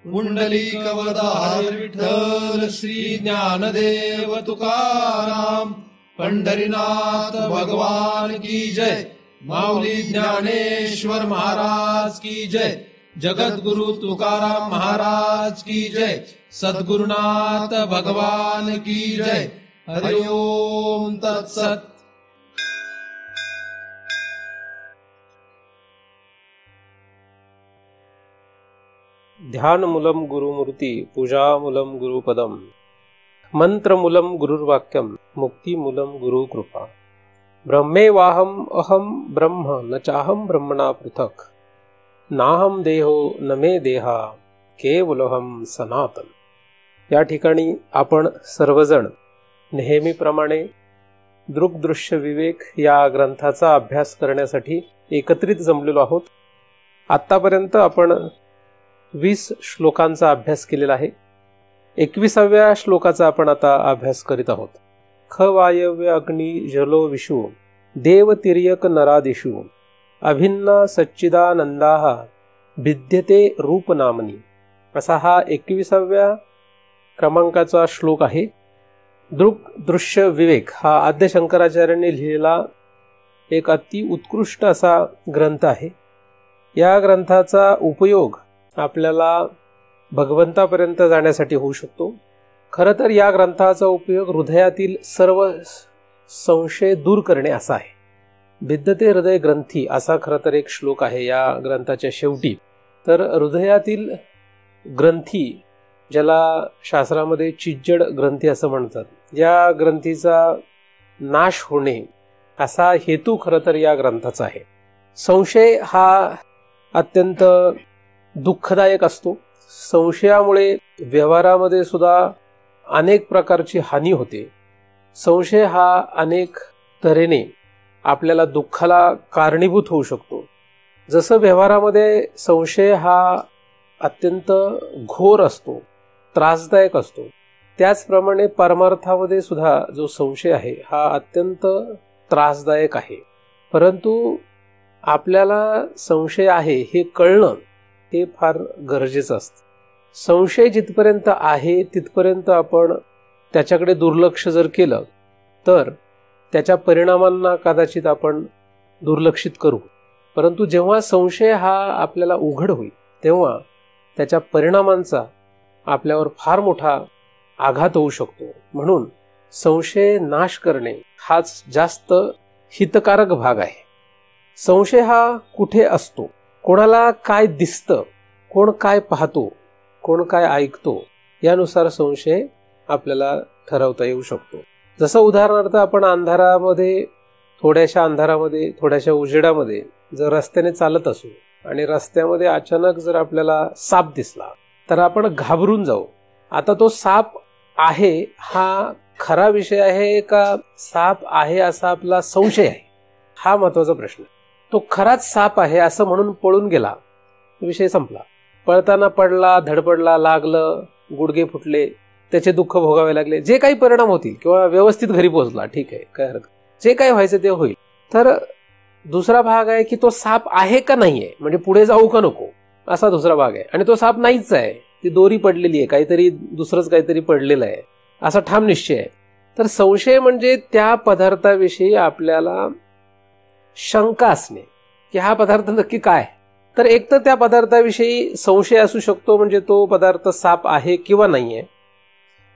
पुंडलिकवरदार विठ्ठल श्री ज्ञानदेव तुकाराम, पंढरीनाथ भगवान की जय, माऊली ज्ञानेश्वर महाराज की जय, जगद्गुरु तुकाराम महाराज की जय, सद्गुरुनाथ भगवान की जय। हरि ओम तत्सत। ध्यानमूलं गुरुमूर्ती, पूजामूलं गुरुपदम, मंत्रमूलं गुरुर्वाक्यम, मुक्तिमूलं गुरुकृपा। ब्रह्मेवाहम अहम ब्रह्म न चाहम ब्रह्मणा पृथक, नाहम देहो न मे देहा, केवलहम सनातन। या ठिकाणी आपण सर्वजण नेहमीप्रमाणे दृक्दृश्य विवेक या ग्रंथाचा अभ्यास करण्यासाठी एकत्रित जमलेलो आहोत। आतापर्यंत आपण 20 श्लोकांचा अभ्यास केलेला आहे। 21व्या श्लोकाचा आपण आता अभ्यास करीत आहोत। ख वायव्य अग्नी जलो विषु, देव तिर्यक नरादिषु, अभिन्ना सच्चिदानंदाः भिद्यते रूप नामनी। असा हा 21व्या क्रमांकाचा श्लोक आहे। दृश्य विवेक हा आद्य शंकराचार्यांनी लिहिलेला एक अति उत्कृष्ट असा ग्रंथ आहे। या ग्रंथाचा उपयोग आपल्याला भगवंतापर्यंत जाण्यासाठी होऊ शकतो। खरं तर या ग्रंथाचा उपयोग हृदयातील सर्व संशय दूर करणे असा आहे। भिद्यते हृदय ग्रंथी असा खरं तर एक श्लोक आहे या ग्रंथाच्या शेवटी। तर हृदयातील ग्रंथी, ज्याला शास्त्रामध्ये चिज्जड ग्रंथी असं म्हणतात, या ग्रंथीचा नाश होणे असा हेतू खरं तर या ग्रंथाचा आहे। संशय हा अत्यंत दुःखदायक असतो। संशयामुळे व्यवहारामध्ये सुद्धा अनेक प्रकारची हानी होते। संशय हा अनेक तऱ्हेने आपल्याला दुःखाला कारणीभूत होऊ शकतो। जसं व्यवहारामध्ये संशय हा अत्यंत घोर असतो, त्रासदायक असतो, त्याचप्रमाणे परमार्थामध्ये सुद्धा जो संशय आहे हा अत्यंत त्रासदायक आहे। परंतु आपल्याला संशय आहे हे कळणं हे फार गरजेचं असतं। संशय जिथपर्यंत आहे तिथपर्यंत आपण त्याच्याकडे दुर्लक्ष जर केलं तर त्याच्या परिणामांना कदाचित आपण दुर्लक्षित करू। परंतु जेव्हा संशय हा आपल्याला उघड होईल तेव्हा त्याच्या परिणामांचा आपल्यावर फार मोठा आघात होऊ शकतो। म्हणून संशय नाश करणे हाच जास्त हितकारक भाग आहे। संशय हा कुठे असतो, कोणाला काय दिसतं, कोण काय पाहतो, कोण काय ऐकतो, यानुसार संशय आपल्याला ठरवता येऊ शकतो। जसं उदाहरणार्थ आपण अंधारामध्ये, थोड्याशा उजेडामध्ये जर रस्त्याने चालत असू आणि रस्त्यामध्ये अचानक जर आपल्याला साप दिसला तर आपण घाबरून जाऊ। आता तो साप आहे हा खरा विषय आहे का साप आहे असा आपला संशय आहे, हा महत्वाचा प्रश्न। तो खराच साप आहे असं म्हणून पळून गेला, विषय संपला। पळताना पडला, धडपडला, लागलं, गुडघे फुटले, त्याचे दुःख भोगावे लागले, जे काही परिणाम होतील, किंवा व्यवस्थित घरी पोहोचला, ठीक आहे, काय हरकत, जे काही व्हायचं ते होईल। तर दुसरा भाग आहे की तो साप आहे का नाहीये, म्हणजे पुढे जाऊ का नको, असा दुसरा भाग आहे। आणि तो साप नाहीच आहे, ती दोरी पडलेली आहे, काहीतरी दुसरंच काहीतरी पडलेलं आहे, असा ठाम निश्चय आहे। तर संशय म्हणजे त्या पदार्थाविषयी आपल्याला शंका असणे की हा पदार्थ नक्की काय। तर एक तर त्या पदार्थाविषयी संशय असू शकतो, म्हणजे तो पदार्थ साप आहे किंवा नाहीये,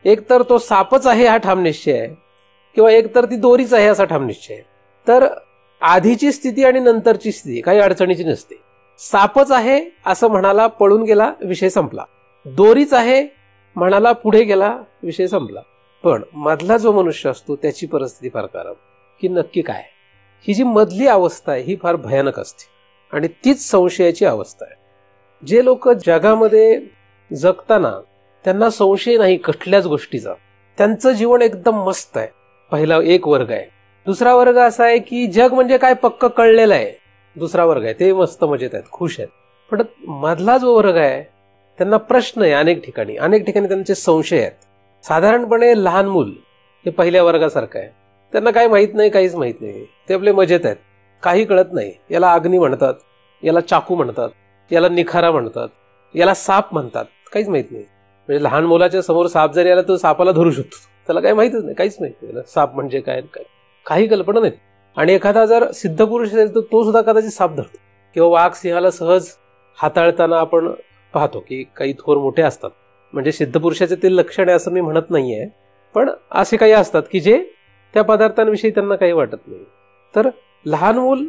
एक तर तो सापच आहे हा ठाम निश्चय आहे, किंवा एक तर ती दोरीच आहे असा ठाम निश्चय आहे। तर आधीची स्थिती आणि नंतरची स्थिती काही अडचणीची नसते। सापच आहे असं म्हणाला, पळून गेला, विषय संपला। दोरीच आहे म्हणाला, पुढे गेला, विषय संपला। पण मधला जो मनुष्य असतो त्याची परिस्थिती फार खराब, की नक्की काय। ही जी मधली अवस्था आहे ही फार भयानक असते आणि तीच संशयाची अवस्था आहे। जे लोक जगामध्ये जगताना त्यांना संशय नाही कुठल्याच गोष्टीचा, त्यांचं जीवन एकदम मस्त आहे, पहिला एक वर्ग आहे। दुसरा वर्ग असा आहे की जग म्हणजे काय पक्क कळलेलं आहे, दुसरा वर्ग आहे, ते मस्त मजेत आहेत, खुश आहेत। पण मधला जो वर्ग आहे त्यांना प्रश्न आहे, अनेक ठिकाणी त्यांचे संशय आहेत। साधारणपणे लहान मूल हे पहिल्या वर्गासारखं आहे, त्यांना काही माहित नाही, काहीच माहित नाही, ते आपले मजेत आहेत, काही कळत नाही। याला अग्नी म्हणतात, याला चाकू म्हणतात, याला निखारा म्हणतात, याला साप म्हणतात, काहीच माहित नाही. म्हणजे लहान मुलाच्या समोर साप जरी आला तर सापाला धरू शकतो, त्याला काही माहितच नाही, काहीच माहिती नाही साप म्हणजे काय, काही कल्पना नाही. आणि एखादा जर सिद्ध पुरुष असेल तर तो सुद्धा कदाचित साप धरतो. किंवा वाघ सिंहाला सहज हाताळताना आपण पाहतो की काही थोर मोठे असतात. म्हणजे सिद्ध पुरुषाचे ते लक्षण आहे असं मी म्हणत नाहीये, पण असे काही असतात की जे त्या पदार्थांविषयी त्यांना काही वाटत नाही. तर लहान मूल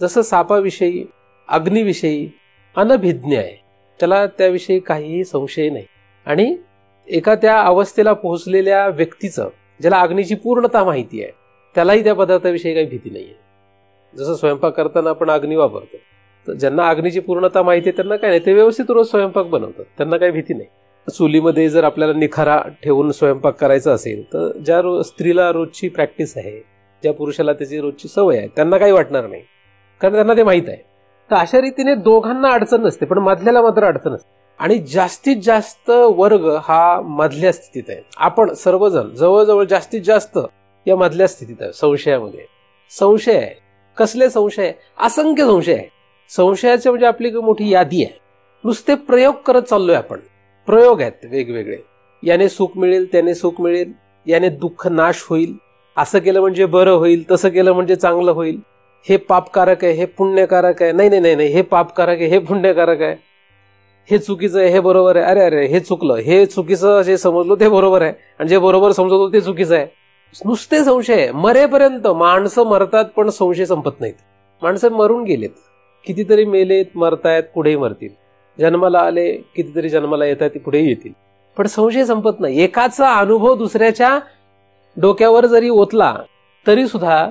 जसं सापाविषयी, अग्नीविषयी अनभिज्ञ आहे, त्याला त्याविषयी काहीही संशय नाही. आणि एका त्या अवस्थेला पोहोचलेल्या व्यक्तीचं, ज्याला अग्नीची पूर्णता माहिती आहे, त्यालाही त्या पदार्थाविषयी काही भीती नाही आहे. जसं स्वयंपाक करताना आपण अग्नी वापरतो, तर ज्यांना अग्नीची पूर्णता माहिती आहे त्यांना काय नाही, ते व्यवस्थित रोज स्वयंपाक बनवतात, त्यांना काही भीती नाही. चुलीमध्ये जर आपल्याला निखारा ठेवून स्वयंपाक करायचा असेल तर ज्या स्त्रीला रोजची प्रॅक्टिस आहे, ज्या पुरुषाला त्याची रोजची सवय आहे, त्यांना काही वाटणार नाही, कारण त्यांना ते माहीत आहे. तर अशा रीतीने दोघांना अडचण नसते, पण मधल्याला मात्र अडचण असते. आणि जास्तीत जास्त वर्ग हा मधल्या स्थितीत आहे. आपण सर्वजण जवळजवळ जास्तीत जास्त या मधल्या स्थितीत आहे. संशयामध्ये संशय आहे. कसले संशय? असंख्य संशय आहे. संशयाचे म्हणजे आपली मोठी यादी आहे. नुसते प्रयोग करत चाललोय आपण. प्रयोग आहेत वेगवेगळे. याने सुख मिळेल, त्याने सुख मिळेल, याने दुःख नाश होईल, असं केलं म्हणजे बरं होईल, तसं केलं म्हणजे चांगलं होईल, हे पापकारक आहे, हे पुण्यकारक आहे, नाही नाही नाही, हे पापकारक आहे, हे पुण्यकारक आहे, हे चुकीचं आहे, हे बरोबर आहे, अरे अरे हे चुकलं, हे चुकीचं जे समजलो ते बरोबर आहे, आणि जे बरोबर समजतो ते चुकीचं आहे. नुसते संशय आहे. मरेपर्यंत माणसं मरतात पण संशय संपत नाहीत. माणसं मरून गेलेत, कितीतरी मेलेत, मरतायत, पुढेही मरतील. जन्माला आले, कितीतरी जन्माला येतात, ते पुढेही येतील, पण संशय संपत नाही. एकाचा अनुभव दुसऱ्याच्या डोक्यावर जरी ओतला तरी सुद्धा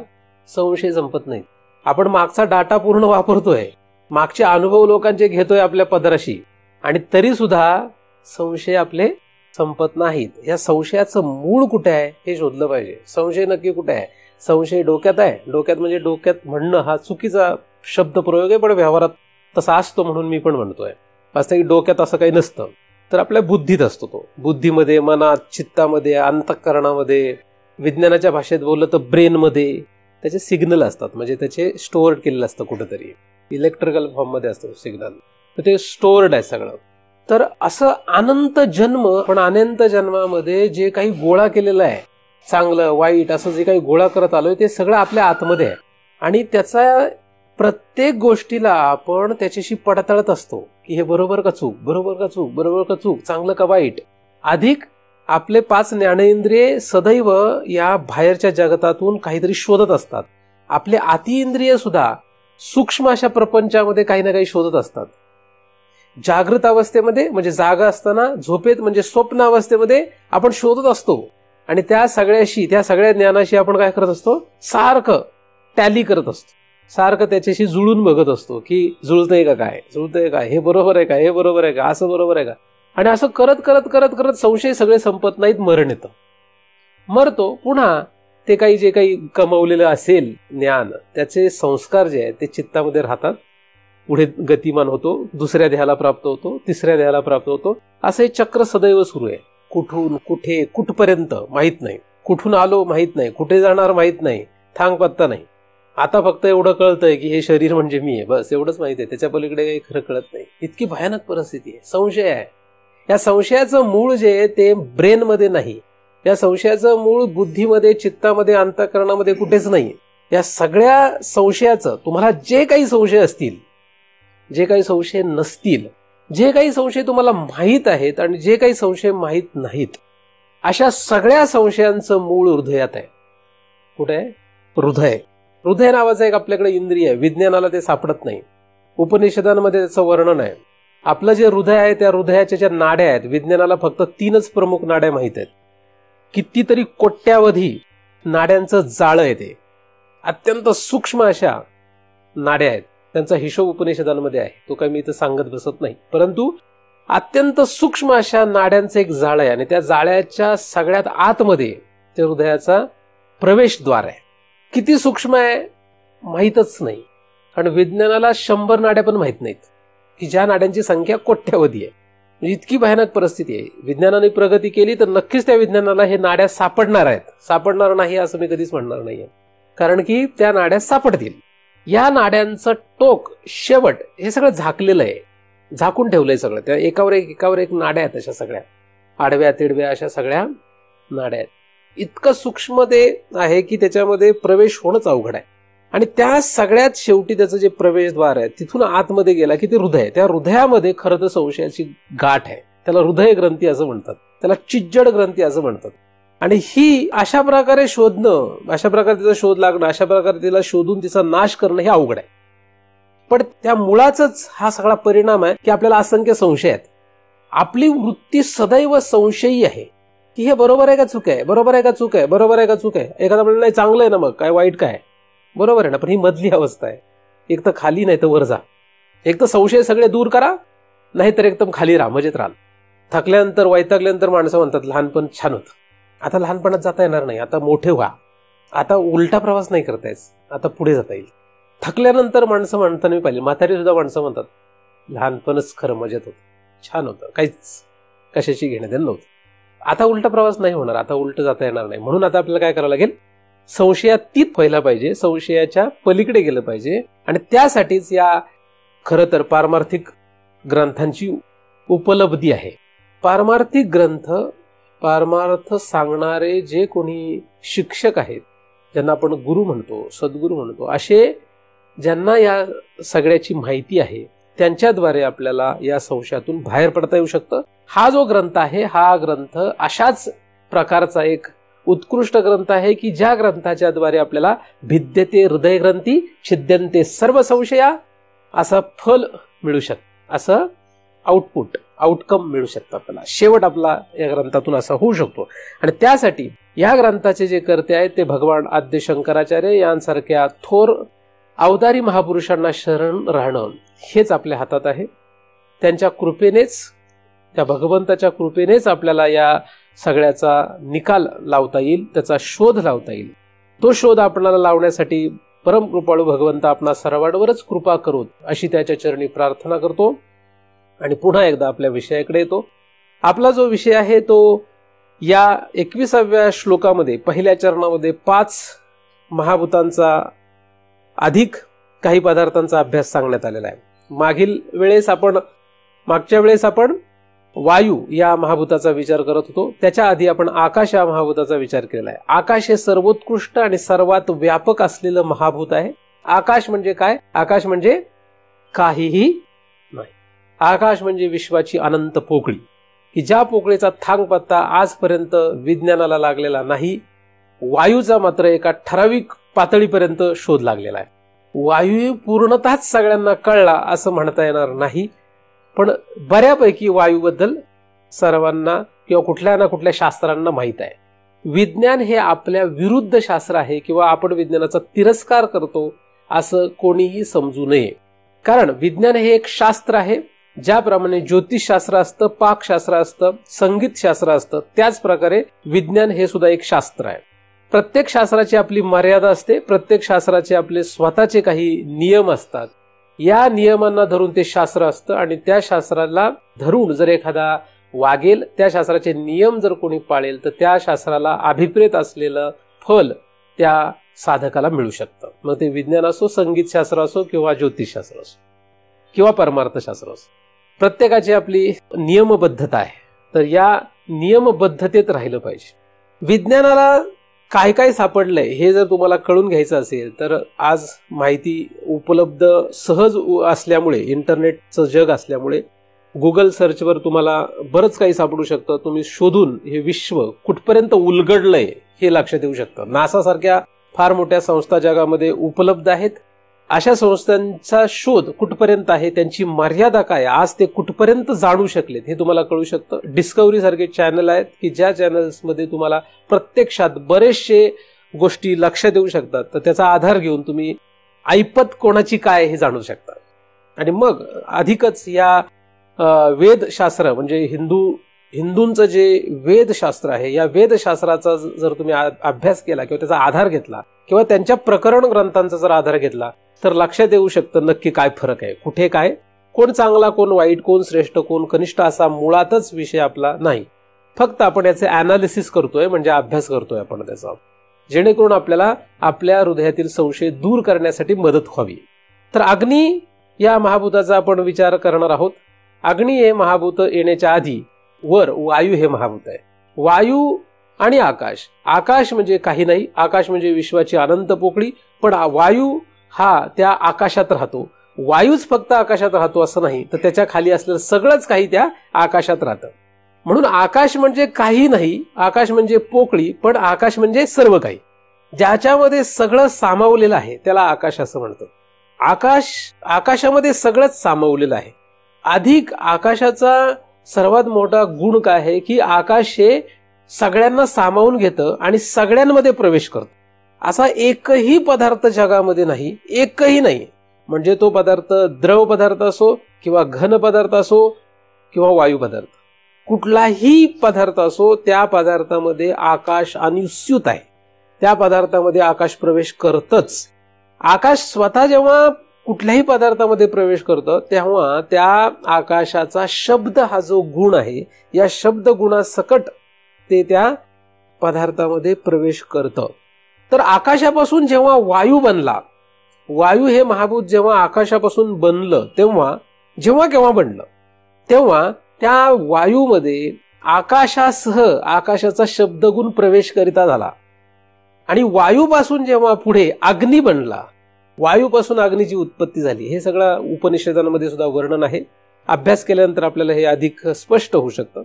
संशय संपत नाही. आपण मागचा डाटा पूर्ण वापरतोय, मागचे अनुभव लोकांचे घेतोय आपल्या पदराशी, आणि तरी सुद्धा संशय आपले संपत नाहीत. या संशयाचं मूळ कुठे आहे हे शोधलं पाहिजे. संशय नक्की कुठे आहे? संशय डोक्यात आहे. डोक्यात म्हणजे डोक्यात म्हणणं हा चुकीचा शब्द प्रयोग आहे, पण व्यवहारात तसा असतो म्हणून मी पण म्हणतोय. वास्तविक डोक्यात असं काही नसतं, तर आपल्या बुद्धीत असतो. तो बुद्धीमध्ये, मनात, चित्तामध्ये, अंतःकरणामध्ये, विज्ञानाच्या भाषेत बोललं तर ब्रेनमध्ये त्याचे सिग्नल असतात. म्हणजे त्याचे स्टोअर केलेलं असतं कुठेतरी, इलेक्ट्रिकल फॉर्ममध्ये असतं सिग्नल, तर ते स्टोअर्ड आहे सगळं. तर असं अनंत जन्म, पण अनंत जन्मामध्ये जे काही गोळा केलेलं आहे, चांगलं वाईट असं जे काही गोळा करत आलोय, ते सगळं आपल्या आतमध्ये आहे. आणि त्याचा प्रत्येक गोष्टीला आपण त्याच्याशी पडताळत असतो की हे बरोबर का चूक, बरोबर का चूक, बरोबर का चूक, चांगलं का वाईट. अधिक आपले 5 ज्ञानेंद्रिये सदैव या बाहेरच्या जगतातून काहीतरी शोधत असतात. आपले अतिइंद्रिय सुद्धा सूक्ष्म अशा प्रपंचामध्ये काही ना काही शोधत असतात. जागृत अवस्थेमध्ये म्हणजे जागा असताना, झोपेत म्हणजे स्वप्न अवस्थेमध्ये आपण शोधत असतो. आणि त्या सगळ्या ज्ञानाशी आपण काय करत असतो? सारखं टॅली करत असतो, सारखं त्याच्याशी जुळून बघत असतो की जुळतंय का, काय जुळतंय का, हे बरोबर आहे का, हे बरोबर आहे का, असं बरोबर आहे का. आणि असं करत करत करत करत संशय सगळे संपत नाहीत. मरण येतं, मरतो. पुन्हा ते काही जे काही कमवलेलं असेल ज्ञान, त्याचे संस्कार जे आहेत ते चित्तामध्ये राहतात. पुढे गतिमान होतो, दुसऱ्या देहाला प्राप्त होतो, तिसऱ्या देहाला प्राप्त होतो. असं हे चक्र सदैव सुरू आहे. कुठून कुठे कुठपर्यंत माहित नाही, कुठून आलो माहित नाही, कुठे जाणार माहित नाही, थांग पत्ता नाही. आता फक्त एवढं कळतंय की हे शरीर म्हणजे मी आहे, बस एवढंच माहिती आहे. त्याच्या पलीकडे काही खरं कळत नाही. इतकी भयानक परिस्थिती आहे. संशय आहे. या संशयाचं मूळ जे आहे ते ब्रेनमध्ये नाही, या संशयाचं मूळ बुद्धीमध्ये, चित्तामध्ये, अंतःकरणामध्ये कुठेच नाही. या सगळ्या संशयाचं, तुम्हाला जे काही संशय असतील, जे काही संशय नसतील, जे काही संशय तुम्हाला माहीत आहेत आणि जे काही संशय माहीत नाहीत, अशा सगळ्या संशयांचं मूळ हृदयात आहे. कुठे आहे? हृदय. हृदय नावाचं एक आपल्याकडे इंद्रिय आहे. विज्ञानाला ते सापडत नाही. उपनिषदांमध्ये त्याचं वर्णन आहे. आपलं जे हृदय आहे, त्या हृदयाच्या ज्या नाड्या आहेत, विज्ञानाला फक्त 3च प्रमुख नाड्या माहीत आहेत. कितीतरी कोट्यावधी नाड्यांचं जाळं आहे ते. अत्यंत सूक्ष्म अशा नाड्या आहेत. त्यांचा हिशोब उपनिषदांमध्ये आहे, तो काही मी इथं सांगत बसत नाही. परंतु अत्यंत सूक्ष्म अशा नाड्यांचं एक जाळं आहे, आणि त्या जाळ्याच्या सगळ्यात आतमध्ये ते हृदयाचा प्रवेशद्वार आहे. किती सूक्ष्म आहे माहीतच नाही. आणि विज्ञानाला 100 नाड्या पण माहीत नाहीत, की ज्या नाड्यांची संख्या कोट्यावधी आहे. म्हणजे इतकी भयानक परिस्थिती आहे. विज्ञानाने प्रगती केली तर नक्कीच त्या विज्ञानाला हे नाड्या सापडणार आहेत. सापडणार नाही असं मी कधीच म्हणणार नाहीये, कारण की त्या नाड्या सापडतील. या नाड्यांचं टोक, शेवट हे सगळं झाकलेलं आहे. झाकून ठेवलंय सगळं. त्या एकावर एक नाड्या आहेत अशा सगळ्या, आडव्या तिडव्या अशा सगळ्या नाड्या आहेत. इतकं सूक्ष्म ते आहे की त्याच्यामध्ये प्रवेश होणंच अवघड आहे. आणि त्या सगळ्यात शेवटी त्याचं जे प्रवेशद्वार आहे तिथून आतमध्ये गेला की ते हृदय. त्या हृदयामध्ये खरं तर संशयाची गाठ आहे. त्याला हृदय ग्रंथी असं म्हणतात, त्याला चिज्जड ग्रंथी असं म्हणतात. आणि ही अशा प्रकारे शोधणं, अशा प्रकारे तिचा शोध लागणं, अशा प्रकारे तिला शोधून तिचा नाश करणं हे अवघड आहे. पण त्या मुळाचाच हा सगळा परिणाम आहे की आपल्याला असंख्य संशय आहेत. आपली वृत्ती सदैव संशयी आहे की हे बरोबर आहे का चूक आहे, बरोबर आहे का चूक आहे, बरोबर आहे का चूक आहे. एखादा म्हणलं नाही चांगलं आहे ना, मग काय वाईट काय, बरोबर आहे ना. पण ही मधली अवस्था आहे. एक तर खाली नाही तर वर जा. एक तर संशय सगळे दूर करा, नाहीतर एकदम खाली राहा, मजेत राहा. थकल्यानंतर वैतागल्यानंतर माणसं म्हणतात लहानपण छान होतं. आता लहानपणात जाता येणार नाही, आता मोठे व्हा, आता उलटा प्रवास नाही करता येत, आता पुढे जाता येईल. थकल्यानंतर माणसं म्हणताना मी पाहिजे, म्हातारी सुद्धा माणसं म्हणतात लहानपणच खरं मजेत होतं, छान होतं, काहीच कशाची घेणं देणं नव्हतं. आता उलटा प्रवास नाही होणार, आता उलट जाता येणार नाही. म्हणून आता आपल्याला काय करावं लागेल, संशयातीत व्हायला पाहिजे, संशयाच्या पलीकडे गेलं पाहिजे. आणि त्यासाठीच या खरं तर पारमार्थिक ग्रंथांची उपलब्धी आहे. पारमार्थिक ग्रंथ, पारमार्थ सांगणारे जे कोणी शिक्षक आहेत, ज्यांना आपण गुरु म्हणतो, सद्गुरू म्हणतो, असे ज्यांना या सगळ्याची माहिती आहे, त्यांच्याद्वारे आपल्याला या संशयातून बाहेर पडता येऊ शकतं. हा जो ग्रंथ आहे, हा ग्रंथ अशाच प्रकारचा एक उत्कृष्ट ग्रंथ आहे की ज्या ग्रंथाच्या द्वारे आपल्याला भिद्यते हृदय ग्रंथी छिद्यन्ते सर्व संशया असं फल मिळू शकतं, असं आउटकम मिळू शकतं आपल्याला. शेवट आपला या ग्रंथातून असा होऊ शकतो. आणि त्यासाठी या ग्रंथाचे जे कर्ते आहेत ते भगवान आद्य शंकराचार्य यांसारख्या थोर अवतारी महापुरुषांना शरण राहणं हेच आपल्या हातात आहे. त्यांच्या कृपेनेच, त्या भगवंताच्या कृपेनेच आपल्याला या सगळ्याचा निकाल लावता येईल, त्याचा शोध लावता येईल. तो शोध आपल्याला लावण्यासाठी परमकृपाळू भगवंत आपणा सर्वांवरच कृपा करोत अशी त्याच्या चरणी प्रार्थना करतो. आणि पुन्हा एकदा आपल्या विषयाकडे येतो. आपला जो विषय आहे तो या 21व्या श्लोकामध्ये पहिल्या चरणामध्ये 5 महाभूतांचा अधिक काही पदार्थांचा अभ्यास सांगण्यात आलेला आहे. मागच्या वेळेस आपण वायू या महाभूताचा विचार करत होतो. त्याच्या आधी आपण आकाश या महाभूताचा विचार केला आहे. आकाश हे सर्वोत्कृष्ट आणि सर्वात व्यापक असलेलं महाभूत आहे. आकाश म्हणजे काय? आकाश म्हणजे काहीही नाही. आकाश म्हणजे विश्वाची अनंत पोकळी, की ज्या पोकळीचा थांगपत्ता आजपर्यंत विज्ञानाला लागलेला नाही. वायूचा मात्र एका ठराविक पातळीपर्यंत शोध लागलेला आहे. वायू पूर्णतःच सगळ्यांना कळला असं म्हणता येणार नाही, पण बऱ्यापैकी वायूबद्दल सर्वांना किंवा कुठल्या ना कुठल्या शास्त्रांना माहीत आहे. विज्ञान हे आपल्या विरुद्ध शास्त्र आहे किंवा आपण विज्ञानाचा तिरस्कार करतो असं कोणीही समजू नये. कारण विज्ञान हे एक शास्त्र आहे. ज्याप्रमाणे ज्योतिषशास्त्र असतं, पाकशास्त्र असतं, संगीतशास्त्र असतं, त्याच प्रकारे विज्ञान हे सुद्धा एक शास्त्र आहे. प्रत्येक शास्त्राची आपली मर्यादा असते, प्रत्येक शास्त्राचे आपले स्वतःचे काही नियम असतात. या नियमांना धरून ते शास्त्र असतं आणि त्या शास्त्राला धरून जर एखादा वागेल, त्या शास्त्राचे नियम जर कोणी पाळेल तर त्या शास्त्राला अभिप्रेत असलेलं फल त्या साधकाला मिळू शकतं. मग ते विज्ञान असो, संगीतशास्त्र असो किंवा ज्योतिषशास्त्र असो किंवा परमार्थशास्त्र असो, प्रत्येकाची आपली नियमबद्धता आहे. तर या नियमबद्धतेत राहिलं पाहिजे. विज्ञानाला काय काय सापडलंय हे जर तुम्हाला कळून घ्यायचं असेल तर आज माहिती उपलब्ध सहज असल्यामुळे, इंटरनेटचं जग असल्यामुळे गुगल सर्चवर तुम्हाला बरंच काही सापडू शकतं. तुम्ही शोधून हे विश्व कुठपर्यंत उलगडलंय हे लक्षात येऊ शकतं. नासा सारख्या फार मोठ्या संस्था जगामध्ये उपलब्ध आहेत. अशा संस्थांचा शोध कुठपर्यंत आहे, त्यांची मर्यादा काय, आज ते कुठपर्यंत जाणू शकलेत हे तुम्हाला कळू शकतं. डिस्कव्हरी सारखे चॅनल आहेत की ज्या चॅनल्समध्ये तुम्हाला प्रत्यक्षात बरेचसे गोष्टी लक्षात येऊ शकतात. तर त्याचा आधार घेऊन तुम्ही ऐपत कोणाची काय हे जाणू शकता. आणि मग अधिकच या वेदशास्त्र म्हणजे हिंदूंचं जे वेदशास्त्र आहे, या वेदशास्त्राचा जर तुम्ही अभ्यास केला किंवा त्याचा आधार घेतला किंवा त्यांच्या प्रकरण ग्रंथांचा जर आधार घेतला तर लक्षात येऊ शकतं नक्की काय फरक आहे, कुठे काय, कोण चांगला, कोण वाईट, कोण श्रेष्ठ, कोण कनिष्ठ असा मुळातच विषय आपला नाही. फक्त आपण याचे अनालिसिस करतोय, म्हणजे अभ्यास करतोय आपण त्याचा, जेणेकरून आपल्याला आपल्या हृदयातील संशय दूर करण्यासाठी मदत व्हावी. तर अग्नी या महाभूताचा आपण विचार करणार आहोत. अग्नी हे महाभूत येण्याच्या आधी वर वायू हे महाभूत आहे. वायू आणि आकाश, आकाश म्हणजे काही नाही, आकाश म्हणजे विश्वाची अनंत पोकळी, पण वायू हा त्या आकाशात राहतो. वायूच फक्त आकाशात राहतो असं नाही, तर त्याच्या खाली असलेलं सगळंच काही त्या आकाशात राहतं. म्हणून आकाश म्हणजे काही नाही, आकाश म्हणजे पोकळी, पण आकाश म्हणजे सर्व काही, ज्याच्यामध्ये सगळं सामावलेलं आहे त्याला आकाश असं म्हणतात. आकाशामध्ये सगळंच सामावलेलं आहे. अधिक आकाशाचा सर्वात मोठा गुण काय आहे की आकाश हे सगळ्यांना सामावून घेतं आणि सगळ्यांमध्ये प्रवेश करतं. असा एकही पदार्थ जगामध्ये नाही, एकही नाही. म्हणजे तो पदार्थ द्रव पदार्थ असो किंवा घन पदार्थ असो किंवा वायू पदार्थ, कुठलाही पदार्थ असो, त्या पदार्थामध्ये आकाश अनुस्यूत आहे. त्या पदार्थामध्ये आकाश प्रवेश करतच. आकाश स्वतः जेव्हा कुठल्याही पदार्थामध्ये प्रवेश करतं तेव्हा त्या आकाशाचा शब्द हा जो गुण आहे, या शब्द गुणासकट ते त्या पदार्थामध्ये प्रवेश करतं. तर आकाशापासून जेव्हा वायू बनला, वायू हे महाभूत जेव्हा आकाशापासून बनलं जेव्हा बनलं तेव्हा त्या वायूमध्ये आकाशासह आकाशाचा शब्दगुण प्रवेश करिता झाला. आणि वायूपासून जेव्हा पुढे अग्नी बनला, वायूपासून अग्नीची उत्पत्ती झाली. हे सगळं उपनिषदांमध्ये सुद्धा वर्णन आहे. अभ्यास केल्यानंतर आपल्याला हे अधिक स्पष्ट होऊ शकतं.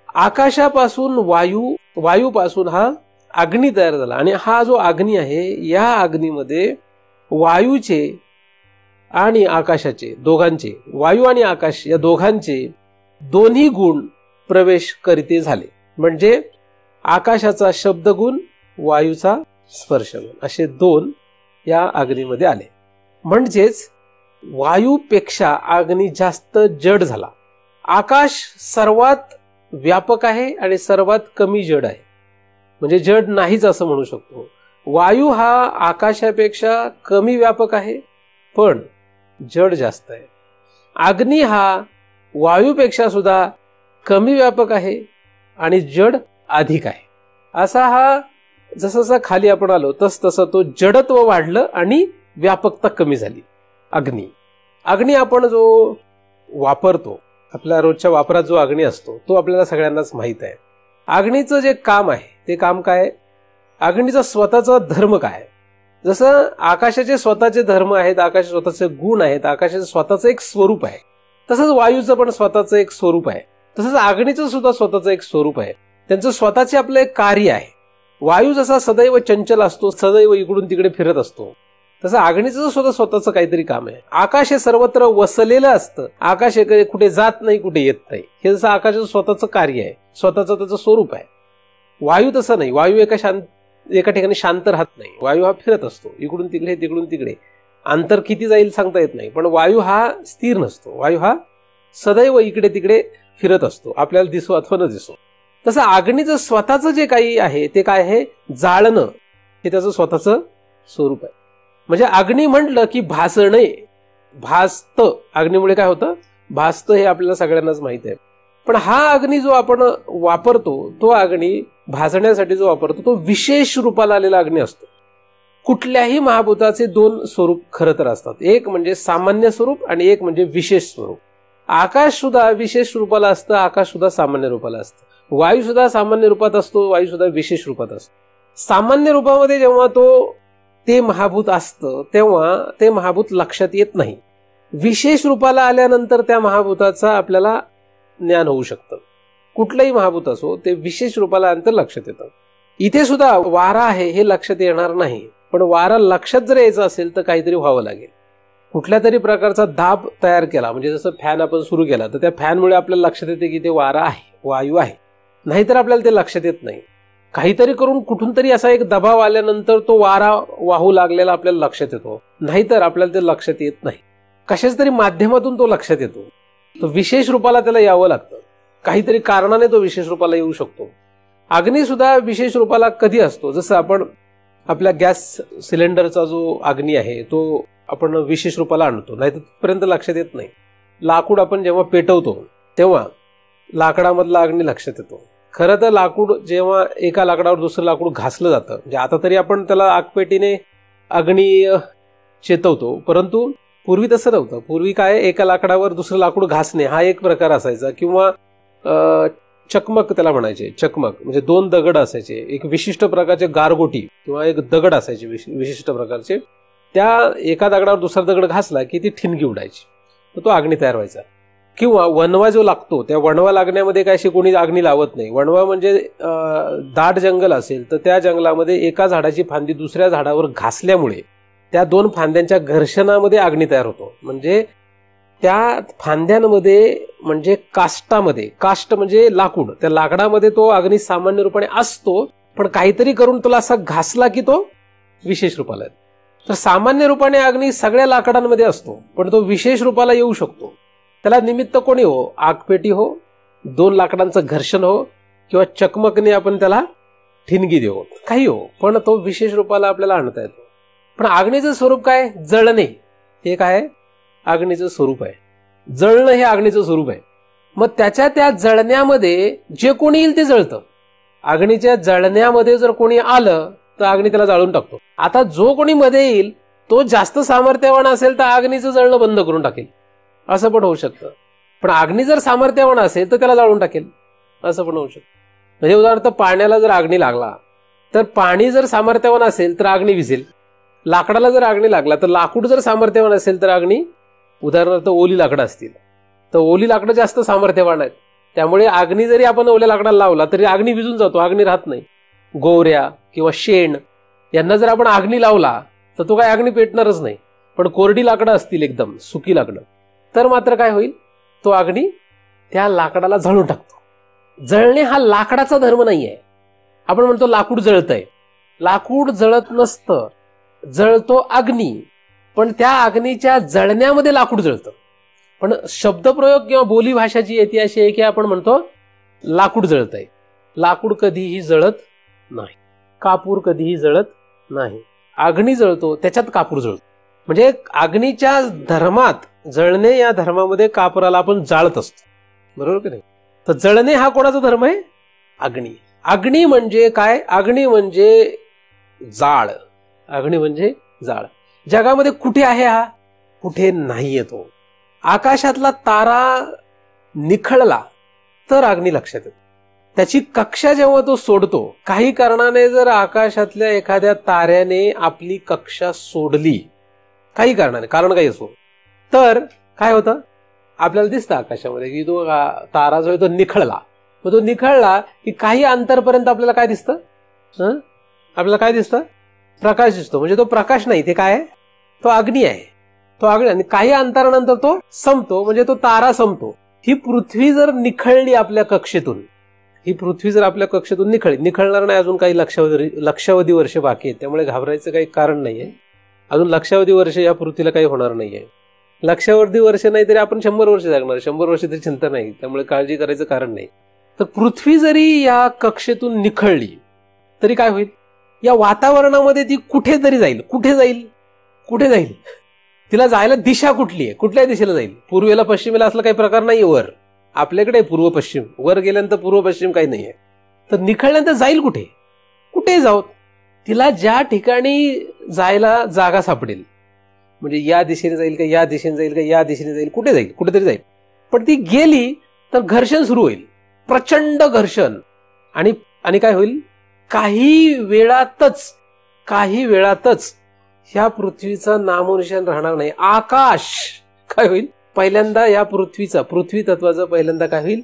आकाशापासून वायूपासून हा अग्नी तयार झाला. आणि हा जो अग्नी आहे, या अग्नीमध्ये वायूचे आणि आकाशाचे दोघांचे, वायू आणि आकाश या दोघांचे दोन्ही गुण प्रवेश करीते झाले. म्हणजे आकाशाचा शब्दगुण, वायूचा स्पर्शगुण, असे दोन या अग्नीमध्ये आले. म्हणजेच वायूपेक्षा अग्नी जास्त जड झाला. आकाश सर्वात व्यापक आहे आणि सर्वात कमी जड आहे. म्हणजे जड नाहीच असं म्हणू शकतो. वायू हा आकाशापेक्षा कमी व्यापक आहे पण जड जास्त आहे. अग्नी हा वायूपेक्षा सुद्धा कमी व्यापक आहे आणि जड अधिक आहे. असा हा जसं खाली आपण आलो तसं तो जडत्व वाढलं आणि व्यापकता कमी झाली. अग्नी आपण जो वापरतो, आपल्या रोजच्या वापरात जो अग्नी असतो तो आपल्याला सगळ्यांनाच माहित आहे. अग्नीचं जे काम आहे ते काम काय, अग्नीचा स्वतःचा धर्म काय. जसं आकाशाचे स्वतःचे धर्म आहेत, आकाशाचे स्वतःचे गुण आहेत, आकाशाचं स्वतःचं एक स्वरूप आहे, तसंच वायूचं पण स्वतःचं एक स्वरूप आहे. तसंच अग्नीचं सुद्धा स्वतःचं एक स्वरूप आहे. त्यांचं स्वतःचे आपलं एक कार्य आहे. वायू जसा सदैव चंचल असतो, सदैव इकडून तिकडे फिरत असतो, तसं अग्नीचं सुद्धा स्वतःचं काहीतरी काम आहे. आकाश हे सर्वत्र वसलेलं असतं. आकाश हे कुठे जात नाही, कुठे येत नाही. हे जसं आकाशाचं स्वतःचं कार्य आहे, स्वतःचं त्याचं स्वरूप आहे. वायू तसं नाही. वायू एका ठिकाणी शांत राहत नाही. वायू हा फिरत असतो, इकडून तिकडे तिकडून तिकडे. अंतर किती जाईल सांगता येत नाही, पण वायू हा स्थिर नसतो. वायू हा सदैव इकडे तिकडे फिरत असतो, आपल्याला दिसो अथवा न दिसो. तसं अग्नीचं स्वतःचं जे काही आहे ते काय आहे, जाळणं, हे त्याचं स्वतःचं स्वरूप आहे. म्हणजे अग्नी म्हटलं की भासणे, भासतं. अग्नीमुळे काय होतं, भासतं, हे आपल्याला सगळ्यांनाच माहित आहे. पण हा अग्नी जो आपण वापरतो, तो अग्नी भासण्यासाठी जो वापरतो तो विशेष रूपाला आलेला अग्नी असतो. कुठल्याही महाभूताचे दोन स्वरूप खरं तर असतात. एक म्हणजे सामान्य स्वरूप आणि एक म्हणजे विशेष स्वरूप. आकाश सुद्धा विशेष रूपाला असतं, आकाश सुद्धा सामान्य रूपाला असतं. वायू सुद्धा सामान्य रूपात असतो, वायू सुद्धा विशेष रूपात असतो. सामान्य रूपामध्ये जेव्हा ते महाभूत असतं तेव्हा ते महाभूत लक्षात येत नाही. विशेष रूपाला आल्यानंतर त्या महाभूताचा आपल्याला ज्ञान होऊ शकतं. कुठलंही महाभूत असो ते विशेष रूपाला आल्यानंतर लक्षात येतं. इथे सुद्धा वारा आहे हे लक्षात येणार नाही, पण वारा लक्षात जर यायचं असेल तर काहीतरी व्हावं लागेल. कुठल्या तरी प्रकारचा दाब तयार केला, म्हणजे जसं फॅन आपण सुरू केला तर त्या फॅनमुळे आपल्याला लक्षात येते की ते वारा आहे, वायू आहे. नाहीतर आपल्याला ते लक्षात येत नाही. काहीतरी करून कुठून तरी असा एक दबाव आल्यानंतर तो वारा वाहू लागलेला आपल्याला लक्षात येतो, नाहीतर आपल्याला ते लक्षात येत नाही. कशाच तरी माध्यमातून तो लक्षात येतो. तो विशेष रूपाला त्याला यावं लागतं. काहीतरी कारणाने तो विशेष रूपाला येऊ शकतो. अग्नी सुद्धा विशेष रूपाला कधी असतो, जसं आपण आपल्या गॅस सिलेंडरचा जो अग्नी आहे तो आपण विशेष रूपाला आणतो, नाहीतर तिथपर्यंत लक्षात येत नाही. लाकूड आपण जेव्हा पेटवतो तेव्हा लाकडामधला अग्नी लक्षात येतो. खरं तर लाकूड जेव्हा एका लाकडावर दुसरं लाकूड घासलं जातं, म्हणजे आता तरी आपण त्याला आगपेटीने अग्नी चेतवतो, परंतु पूर्वी तसं नव्हतं. पूर्वी काय, एका लाकडावर दुसरं लाकूड घासणे हा एक प्रकार असायचा, किंवा चकमक त्याला म्हणायचे. चकमक म्हणजे दोन दगड असायचे, एक विशिष्ट प्रकारचे गारगोटी किंवा एक दगड असायचे विशिष्ट प्रकारचे. त्या एका दगडावर दुसरा दगड घासला की ती ठिणगी उडायची, तर तो अग्नी तयार व्हायचा. किंवा वणवा जो लागतो, त्या वणवा लागण्यामध्ये काय अशी कोणी अग्नी लावत नाही. वणवा म्हणजे दाट जंगल असेल तर त्या जंगलामध्ये एका झाडाची फांदी दुसऱ्या झाडावर घासल्यामुळे त्या दोन फांद्यांच्या घर्षणामध्ये अग्नी तयार होतो. म्हणजे त्या फांद्यांमध्ये म्हणजे काष्टामध्ये, काष्ट म्हणजे लाकूड, त्या लाकडामध्ये तो अग्नी सामान्य रूपाने असतो, पण काहीतरी करून तुला असा घासला की तो विशेष रूपाला येतो. तर सामान्य रूपाने अग्नी सगळ्या लाकडांमध्ये असतो, पण तो विशेष रूपाला येऊ शकतो. त्याला निमित्त कोणी हो, आगपेटी हो, दोन लाकडांचं घर्षण हो, किंवा चकमकने आपण त्याला ठिणगी देऊ, काही हो, पण तो विशेष रूपाला आपल्याला आणता येतो. पण अग्नीचं स्वरूप काय? जळणे. हे काय? अग्नीचं स्वरूप आहे. जळणं हे अग्नीचं स्वरूप आहे. मग त्या जळण्यामध्ये जे कोणी येईल ते जळतं. अग्नीच्या जळण्यामध्ये जर कोणी आलं तर अग्नी त्याला जाळून टाकतो. आता जो कोणी मध्ये येईल तो जास्त सामर्थ्यवान असेल तर अग्नीचं जळणं बंद करून टाकेल, असं पण होऊ शकतं. पण अग्नी जर सामर्थ्यवान असेल तर त्याला जाळून टाकेल, असं पण होऊ शकतं. म्हणजे उदाहरणार्थ पाण्याला जर अग्नी लागला तर पाणी जर सामर्थ्यवान असेल तर अग्नी विझेल. लाकडाला जर अग्नी लागला तर लाकूड जर सामर्थ्यवान असेल तर अग्नी, उदाहरणार्थ ओली लाकडं असतील तर ओली लाकडं जास्त सामर्थ्यवान आहेत, त्यामुळे अग्नी जरी आपण ओल्या लाकडाला लावला तरी अग्नी विझून जातो, अग्नी राहत नाही. गोवऱ्या किंवा शेण यांना जर आपण अग्नी लावला तर तो काय अग्नी पेटणारच नाही. पण कोरडी लाकडं असतील, एकदम सुकी लाकडं, तर मात्र काय होईल, तो अग्नी त्या लाकडाला जळून टाकतो. जळणे हा लाकडाचा धर्म नाहीये. आपण म्हणतो लाकूड जळतंय, लाकूड जळत नसतं, जळतो अग्नी, पण त्या अग्नीच्या जळण्यामध्ये लाकूड जळतं. पण शब्दप्रयोग किंवा बोली भाषा जी येते अशी आहे की आपण म्हणतो लाकूड जळतंय. लाकूड कधीही जळत नाही, कापूर कधीही जळत नाही. अग्नी जळतो, त्याच्यात कापूर जळतो. म्हणजे अग्नीच्या धर्मात, जळणे या धर्मामध्ये कापुराला आपण जाळत असतो, बरोबर की नाही? तर जळणे हा कोणाचा धर्म आहे? अग्नी. अग्नी म्हणजे काय? अग्नी म्हणजे जाळ. अग्नी म्हणजे जाळ. जगामध्ये कुठे आहे हा? कुठे नाहीये तो. आकाशातला तारा निखळला तर अग्नी लक्षात येतो. त्याची कक्षा जेव्हा तो सोडतो, काही कारणाने जर आकाशातल्या एखाद्या ताऱ्याने आपली कक्षा सोडली, काही कारणाने, कारण काही असो, तर काय होतं? आपल्याला दिसतं आकाशामध्ये की तो तारा जो आहे तो निखळला. मग तो निखळला की काही अंतरपर्यंत आपल्याला काय दिसतं? आपल्याला काय दिसतं? प्रकाश दिसतो. म्हणजे तो प्रकाश नाही, ते काय आहे? तो अग्नी आहे. तो अग्नी, आणि काही अंतरानंतर तो संपतो, म्हणजे तो तारा संपतो. ही पृथ्वी जर निखळली आपल्या कक्षेतून, ही पृथ्वी जर आपल्या कक्षेतून निखळणार नाही, अजून काही लक्षावधी वर्ष बाकी आहेत, त्यामुळे घाबरायचं काही कारण नाहीये. अजून लक्षावधी वर्ष या पृथ्वीला काही होणार नाहीये. लक्षावधी वर्ष नाही तरी आपण 100 वर्ष जगणार, 100 वर्ष तरी चिंता नाही, त्यामुळे काळजी करायचं कारण नाही. तर पृथ्वी जरी या कक्षेतून निखळली तरी काय होईल? या वातावरणामध्ये ती कुठेतरी जाईल. कुठे जाईल? कुठे जाईल? तिला जायला दिशा कुठली आहे? कुठल्या दिशेला जाईल? पूर्वेला पश्चिमेला असला काही प्रकार नाहीये. वर आपल्याकडे पूर्व पश्चिम, वर गेल्यानंतर पूर्व पश्चिम काही नाहीये. तर निखळल्यानंतर जाईल कुठे? कुठे जाऊ? तिला ज्या ठिकाणी जायला जागा सापडेल, म्हणजे या दिशेने जाईल का, या दिशेने जाईल का, या दिशेने जाईल, कुठे जाईल? कुठेतरी जाईल. पण ती गेली तर घर्षण सुरू होईल, प्रचंड घर्षण. आणि काय होईल? काही वेळातच ह्या पृथ्वीचं नामोनिशाण राहणार नाही. आकाश काय होईल? पहिल्यांदा या पृथ्वी तत्वाचं पहिल्यांदा काय होईल?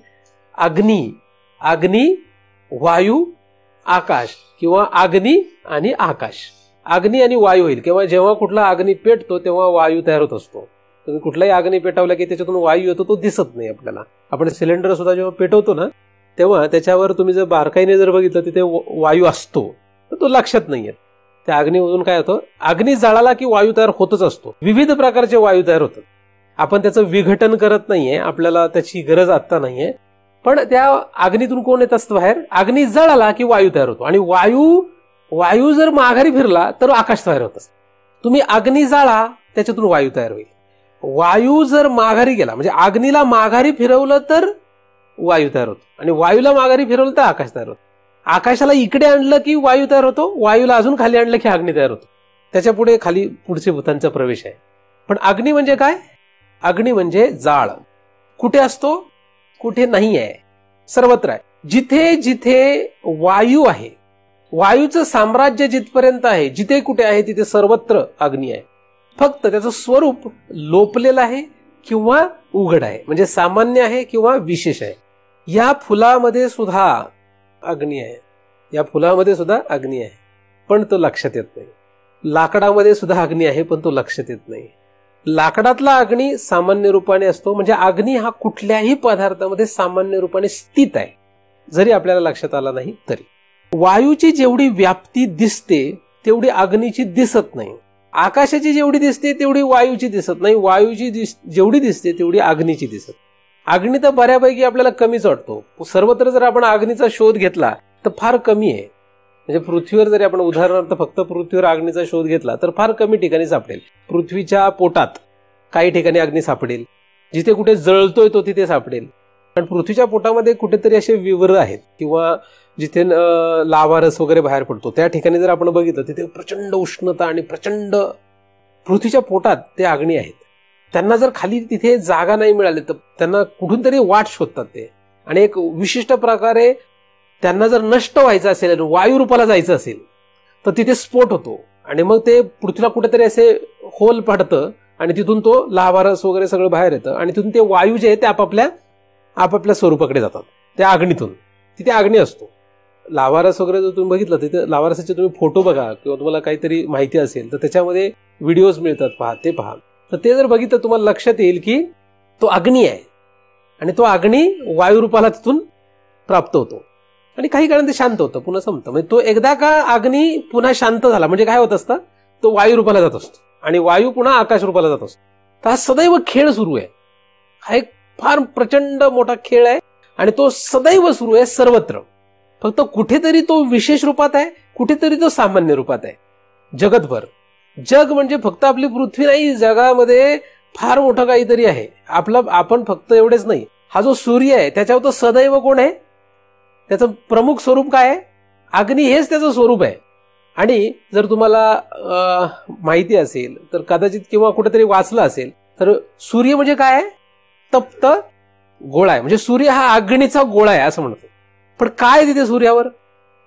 अग्नी, वायू, आकाश, किंवा अग्नी आणि आकाश. अग्नी आणि वायू होईल. किंवा जेव्हा कुठला अग्नी पेटतो तेव्हा वायू तयार होत असतो. तुम्ही कुठलाही अग्नी पेटवला की त्याच्यातून वायू येतो, तो दिसत नाही आपल्याला. आपण सिलेंडर सुद्धा जेव्हा पेटवतो ना, तेव्हा त्याच्यावर तुम्ही जर बारकाईने जर बघितलं तिथे वायू असतो, तर तो लक्षात नाहीये. त्या अग्नीमधून काय होतं? अग्नी जळाला की वायू तयार होतच असतो. विविध प्रकारचे वायू तयार होतात. आपण त्याचं विघटन करत नाहीये, आपल्याला त्याची गरज आता नाहीये. पण त्या अग्नीतून कोण येत असतं बाहेर? अग्नी जळाला की वायू तयार होतो. आणि वायू जर माघारी फिरला तर आकाश तयार होत असतं. तुम्ही अग्नी जाळा, त्याच्यातून वायू तयार होईल. वायू जर माघारी गेला, म्हणजे अग्नीला माघारी फिरवलं तर वायू तयार होतो, आणि वायूला माघारी फिरवलं तर आकाश तयार होतं. आकाशाला इकडे आणलं की वायू तयार होतो, वायूला अजून खाली आणलं की अग्नी तयार होतो. त्याच्या पुढे खाली पुढचे भूतांचा प्रवेश आहे. पण अग्नी म्हणजे काय? अग्नी म्हणजे जाळ. कुठे असतो? कुठे नाही आहे, सर्वत्र आहे. जिथे जिथे वायू आहे, वायूचं साम्राज्य जिथपर्यंत आहे, जिथे कुठे आहे तिथे सर्वत्र अग्नी आहे. फक्त त्याचं स्वरूप लोपलेलं आहे किंवा उघड आहे, म्हणजे सामान्य आहे किंवा विशेष आहे. या फुलामध्ये सुद्धा अग्नी आहे, या फुलामध्ये सुद्धा अग्नी आहे, पण तो लक्षात येत नाही. लाकडामध्ये सुद्धा अग्नी आहे, पण तो लक्षात येत नाही. लाकडातला अग्नी सामान्य रूपाने असतो, म्हणजे अग्नी हा कुठल्याही पदार्थामध्ये सामान्य रूपाने स्थित आहे, जरी आपल्याला लक्षात आला नाही तरी. वायूची जेवढी व्याप्ती दिसते तेवढी अग्नीची दिसत नाही. आकाशाची जेवढी दिसते तेवढी वायूची दिसत नाही. वायूची जेवढी दिसते तेवढी अग्नीची दिसत. अग्नी तर बऱ्यापैकी आपल्याला कमीच वाटतो. सर्वत्र जर आपण अग्नीचा शोध घेतला तर फार कमी आहे. म्हणजे पृथ्वीवर जरी आपण उदाहरणार्थ फक्त पृथ्वीवर अग्नीचा शोध घेतला तर फार कमी ठिकाणी सापडेल. पृथ्वीच्या पोटात काही ठिकाणी अग्नी सापडेल, जिथे कुठे जळतोय तो तिथे सापडेल. कारण पृथ्वीच्या पोटामध्ये कुठेतरी असे विवर आहेत किंवा जिथे लावारस वगैरे बाहेर पडतो, त्या ठिकाणी जर आपण बघितलं तिथे प्रचंड उष्णता आणि प्रचंड पृथ्वीच्या पोटात ते अग्नी आहेत. त्यांना जर खाली तिथे जागा नाही मिळाली तर त्यांना कुठून तरी वाट शोधतात ते, आणि एक विशिष्ट प्रकारे त्यांना जर नष्ट व्हायचं असेल, वायू रूपाला जायचं असेल तर तिथे स्फोट होतो आणि मग ते पृथ्वीला कुठेतरी असे होल पडतं आणि तिथून तो लावारस वगैरे सगळं बाहेर येतं आणि तिथून ते वायू जे आहे ते आपापल्या स्वरूपाकडे जातात. त्या अग्नीतून तिथे अग्नी असतो. लावारस वगैरे जर तुम्ही बघितलं तिथे लावारसाचे तुम्ही फोटो बघा किंवा तुम्हाला काहीतरी माहिती असेल तर त्याच्यामध्ये व्हिडिओज मिळतात, पहा ते पहा. तर ते जर बघितलं तुम्हाला लक्षात येईल की तो अग्नी आहे आणि तो अग्नी वायू रूपाला तिथून प्राप्त होतो आणि काही काळाने ते शांत होतं, पुन्हा संपतं. म्हणजे तो एकदा का अग्नी पुन्हा शांत झाला म्हणजे काय होत असतं, तो वायू रूपाला जात असतो आणि वायू पुन्हा आकाश रूपाला जात असतो. तर हा सदैव खेळ सुरू आहे. हा एक फार प्रचंड मोठा खेळ आहे आणि तो सदैव सुरू आहे सर्वत्र. फक्त कुठेतरी तो विशेष रूपात आहे, कुठेतरी तो सामान्य रूपात आहे. जगतभर जग म्हणजे फक्त आपली पृथ्वी नाही, जगामध्ये फार मोठं काहीतरी आहे. आपण फक्त एवढेच नाही, हा जो सूर्य आहे त्याच्यावर तो सदैव कोण आहे, त्याचं प्रमुख स्वरूप काय आहे, अग्नी हेच त्याचं स्वरूप आहे. आणि जर तुम्हाला माहिती असेल तर कदाचित किंवा कुठेतरी वाचलं असेल तर सूर्य म्हणजे काय आहे, तप्त गोळा आहे. म्हणजे सूर्य हा अग्नीचा गोळा आहे असं म्हणतो. पण काय तिथे सूर्यावर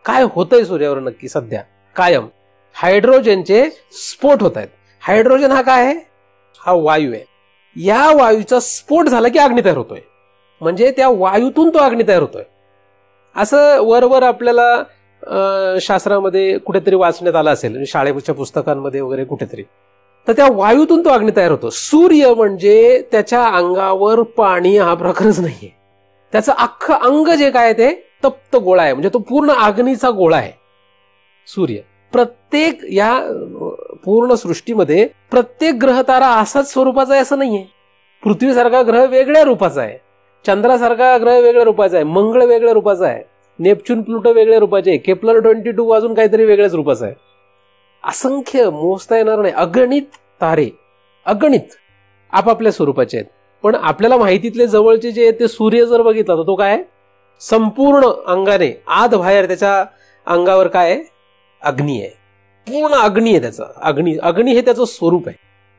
काय होतंय, सूर्यावर नक्की सध्या कायम हायड्रोजनचे स्फोट होत आहेत. हायड्रोजन हा काय आहे, हा वायू आहे. या वायूचा स्फोट झाला की अग्नी तयार होतोय, म्हणजे त्या वायूतून तो अग्नी तयार होतोय. असं वरवर आपल्याला शास्त्रामध्ये कुठेतरी वाचण्यात आलं असेल, शाळेच्या पुस्तकांमध्ये वगैरे कुठेतरी. तर त्या वायूतून तो अग्नी तयार होतो. सूर्य म्हणजे त्याच्या अंगावर पाणी हा प्रकारच नाहीये. त्याचं अख्खं अंग जे काय ते तप्त गोळा आहे, म्हणजे तो पूर्ण अग्नीचा गोळा आहे सूर्य. प्रत्येक या पूर्ण सृष्टीमध्ये प्रत्येक ग्रह तारा असाच स्वरूपाचा आहे असं नाहीये. पृथ्वीसारखा ग्रह वेगळ्या रूपाचा आहे, चंद्रासारखा ग्रह वेगळ्या रूपाचा आहे, मंगळ वेगळ्या रूपाचा आहे, नेपच्यून प्लुटो वेगळ्या रूपाचे आहे, केप्लर 22 अजून काहीतरी वेगळ्याच रूपाचा आहे. असंख्य मोजता येणार नाही, अगणित तारे, अगणित आपापल्या स्वरूपाचे आहेत. पण आपल्याला माहितीतले जवळचे जे आहेत ते सूर्य जर बघितला तर तो काय, संपूर्ण अंगाने आत बाहेर त्याच्या अंगावर काय, अग्नी आहे, पूर्ण अग्नी आहे. त्याचा अग्नी हे त्याचं स्वरूप आहे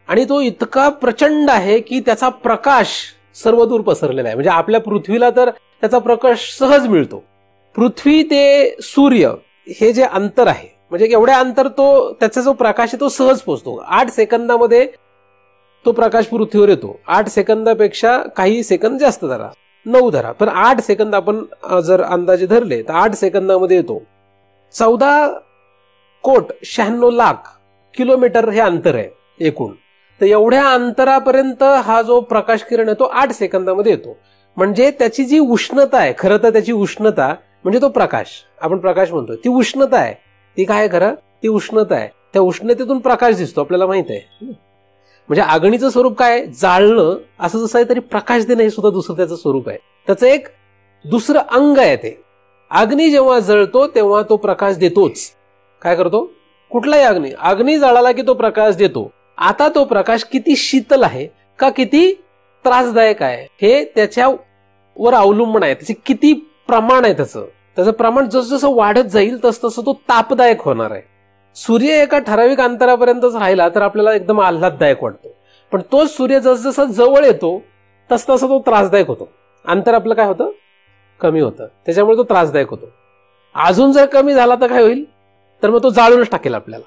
आणि तो इतका प्रचंड आहे की त्याचा प्रकाश सर्वदूर पसरलेला आहे. म्हणजे आपल्या पृथ्वीला तर त्याचा प्रकाश सहज मिळतो. पृथ्वी ते सूर्य हे जे अंतर आहे, म्हणजे एवढ्या अंतर तो त्याचा जो प्रकाश आहे तो सहज पोहोचतो. 8 सेकंदामध्ये तो प्रकाश पृथ्वीवर येतो. 8 सेकंदापेक्षा काही सेकंद जास्त धरा, 9 धरा, पण 8 सेकंद आपण जर अंदाजे धरले तर 8 सेकंदामध्ये येतो. 14,96,00,000 किलोमीटर हे अंतर आहे एकूण. तर एवढ्या अंतरापर्यंत हा जो प्रकाश किरण आहे तो 8 सेकंदामध्ये येतो. म्हणजे त्याची जी उष्णता आहे, खरं तर त्याची उष्णता म्हणजे तो प्रकाश, आपण प्रकाश म्हणतो, ती उष्णता आहे. ती काय, खरं ती उष्णता आहे. त्या उष्णतेतून प्रकाश दिसतो, आपल्याला माहित आहे. म्हणजे अग्नीचं स्वरूप काय, जाळणं असं जसं आहे, तरी प्रकाश देणं हे सुद्धा दुसरं त्याचं स्वरूप आहे. त्याचं एक दुसरं अंग आहे ते. अग्नी जेव्हा जळतो तेव्हा तो प्रकाश देतोच. काय करतो, कुठलाही अग्नी जळाला की तो प्रकाश देतो. आता तो प्रकाश किती शीतल आहे का किती त्रासदायक आहे हे त्याच्यावर अवलंबून आहे. त्याचे किती प्रमाण आहे, त्याचं प्रमाण जसं जसं वाढत जाईल तसं तो तापदायक होणार आहे. सूर्य एका ठराविक अंतरापर्यंतच राहिला तर आपल्याला एकदम आल्हाददायक वाटतो, पण तोच सूर्य जसजसा जवळ येतो तसतसा तो त्रासदायक होतो. अंतर आपलं काय होतं, कमी होतं, त्याच्यामुळे तो त्रासदायक होतो. अजून जर कमी झाला तर काय होईल, तर मग तो जाळूनच टाकेल आपल्याला.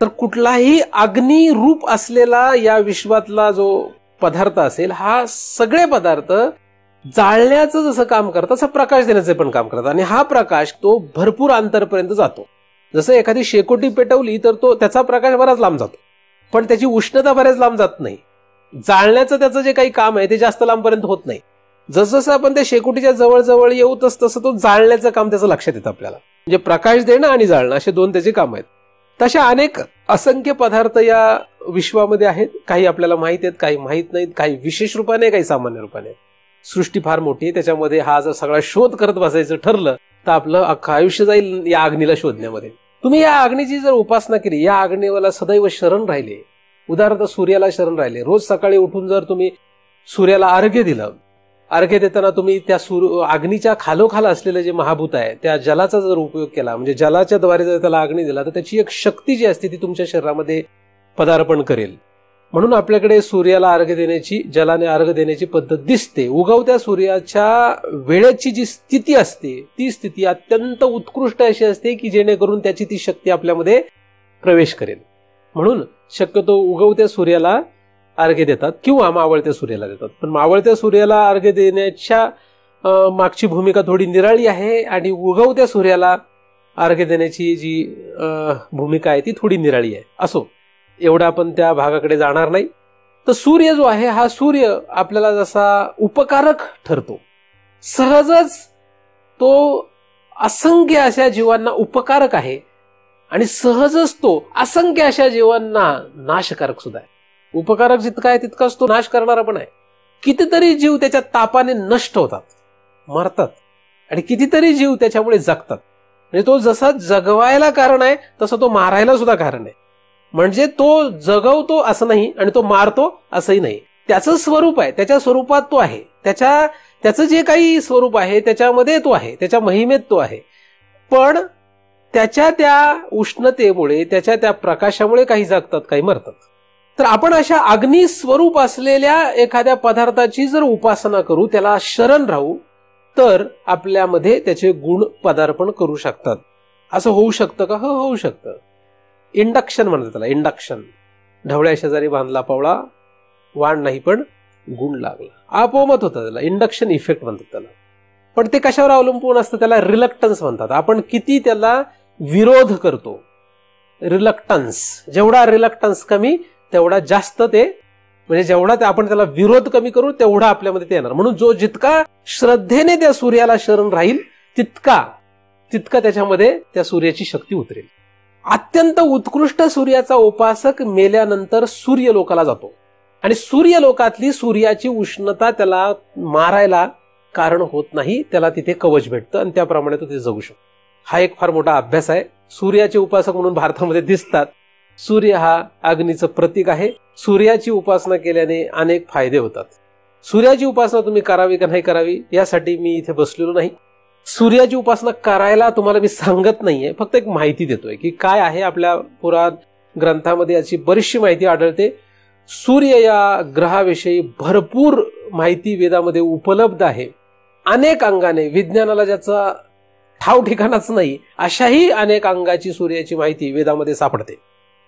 तर कुठलाही अग्निरूप असलेला या विश्वातला जो पदार्थ असेल, हा सगळे पदार्थ जाळण्याचं जसं काम करतात तसं प्रकाश देण्याचं पण काम करतात. आणि हा प्रकाश तो भरपूर अंतरपर्यंत जातो. जसं एखादी शेकोटी पेटवली तर तो त्याचा प्रकाश बराच लांब जातो, पण त्याची उष्णता बऱ्याच लांब जात नाही. जाळण्याचं त्याचं जे काही काम आहे ते जास्त लांबपर्यंत होत नाही. जसं आपण त्या शेकोटीच्या जवळ जवळ येऊ तसं तो जाळण्याचं काम त्याचं लक्षात येतं आपल्याला. म्हणजे प्रकाश देणं आणि जाळणं असे दोन त्याचे काम आहेत. तशा अनेक असंख्य पदार्थ या विश्वामध्ये आहेत. काही आपल्याला माहित आहेत, काही माहित नाहीत, काही विशेष रूपाने, काही सामान्य रूपाने. सृष्टी फार मोठी आहे, त्याच्यामध्ये हा जर सगळा शोध करत बसायचं ठरलं तर आपलं अख्खं आयुष्य जाईल या अग्नीला शोधण्यामध्ये. तुम्ही या अग्नीची जर उपासना केली, या अग्नीला सदैव शरण राहिले, उदाहरणार्थ सूर्याला शरण राहिले, रोज सकाळी उठून जर तुम्ही सूर्याला अर्घ्य दिलं, अर्घ्य देताना तुम्ही त्या अग्नीच्या खालोखाल असलेलं जे महाभूत आहे त्या जलाचा जर उपयोग केला, म्हणजे जलाच्या द्वारे जर त्याला अग्नी दिला, तर त्याची एक शक्ती जी असते ती तुमच्या शरीरामध्ये पदार्पण करेल. म्हणून आपल्याकडे सूर्याला अर्घ्य देण्याची, जलाने अर्घ्य देण्याची पद्धत दिसते. उगवत्या सूर्याच्या वेळेची जी स्थिती असते ती स्थिती अत्यंत उत्कृष्ट अशी असते की जेणेकरून त्याची ती शक्ती आपल्यामध्ये प्रवेश करेल. म्हणून शक्यतो उगवत्या सूर्याला अर्घ्य देतात किंवा मावळत्या सूर्याला देतात. पण मावळत्या सूर्याला अर्घ्य देण्याच्या मागची भूमिका थोडी निराळी आहे आणि उगवत्या सूर्याला अर्घ्य देण्याची जी भूमिका आहे ती थोडी निराळी आहे. असो, एवढा आपण त्या भागाकडे जाणार नाही. तर सूर्य जो आहे, हा सूर्य आपल्याला जसा उपकारक ठरतो, सहजच तो असंख्य अशा जीवांना उपकारक आहे आणि सहजच तो असंख्य अशा जीवांना नाशकारक सुद्धा आहे. उपकारक जितका आहे तितकाच तो नाश करणारा पण आहे. कितीतरी जीव त्याच्या तापाने नष्ट होतात, मरतात, आणि कितीतरी जीव त्याच्यामुळे जगतात. म्हणजे तो जसा जगवायला कारण आहे तसं तो मारायला सुद्धा कारण आहे. म्हणजे तो जगवतो असं नाही आणि तो मारतो असंही नाही. त्याचं स्वरूप आहे, त्याच्या स्वरूपात तो आहे, त्याचं जे काही स्वरूप आहे त्याच्यामध्ये तो आहे, त्याच्या महिमेत तो आहे. पण त्याच्या त्या उष्णतेमुळे, त्याच्या त्या प्रकाशामुळे काही जगतात, काही मरतात. तर आपण अशा अग्नी स्वरूप असलेल्या एखाद्या पदार्थाची जर उपासना करू, त्याला शरण राहू, तर आपल्यामध्ये त्याचे गुण पदार्पण करू शकतात. असं होऊ शकतं का? हो, होऊ शकतं. इंडक्शन म्हणतात त्याला, इंडक्शन. ढवळ्या शेजारी बांधला पावळा, वाण नाही पण गुण लागला, आपोमत होतं, त्याला इंडक्शन इफेक्ट म्हणतात त्याला. पण ते कशावर अवलंबून असतं? त्याला रिलक्टन्स म्हणतात. आपण किती त्याला विरोध करतो. रिलक्टन्स, जेवढा रिलक्टन्स कमी तेवढा जास्त ते, म्हणजे जेवढा आपण त्याला विरोध कमी करू तेवढा आपल्यामध्ये ते येणार. म्हणून जो जितका श्रद्धेने त्या सूर्याला शरण राहील तितका त्याच्यामध्ये त्या सूर्याची शक्ती उतरेल. अत्यंत उत्कृष्ट सूर्याचा उपासक मेल्यानंतर सूर्यलोकाला जातो आणि सूर्यलोकातली सूर्याची उष्णता त्याला मारायला कारण होत नाही, त्याला तिथे कवच भेटतं आणि त्याप्रमाणे तो तिथे जगू शकतो. हा एक फार मोठा अभ्यास आहे. सूर्याचे उपासक म्हणून भारतामध्ये दिसतात. सूर्य हा अग्नीचं प्रतीक आहे. सूर्याची उपासना केल्याने अनेक फायदे होतात. सूर्याची उपासना तुम्ही करावी का नाही करावी यासाठी मी इथे बसलेलो नाही. सूर्याची उपासना करायला तुम्हाला मी सांगत नाहीये, फक्त एक माहिती देतोय की काय आहे. आपल्या पुराण ग्रंथामध्ये याची बरीचशी माहिती आढळते. सूर्य या ग्रहाविषयी भरपूर माहिती वेदामध्ये उपलब्ध आहे. अनेक अंगाने, विज्ञानाला ज्याचा ठाव ठिकाणाच नाही अशाही अनेक अंगाची सूर्याची माहिती वेदामध्ये सापडते.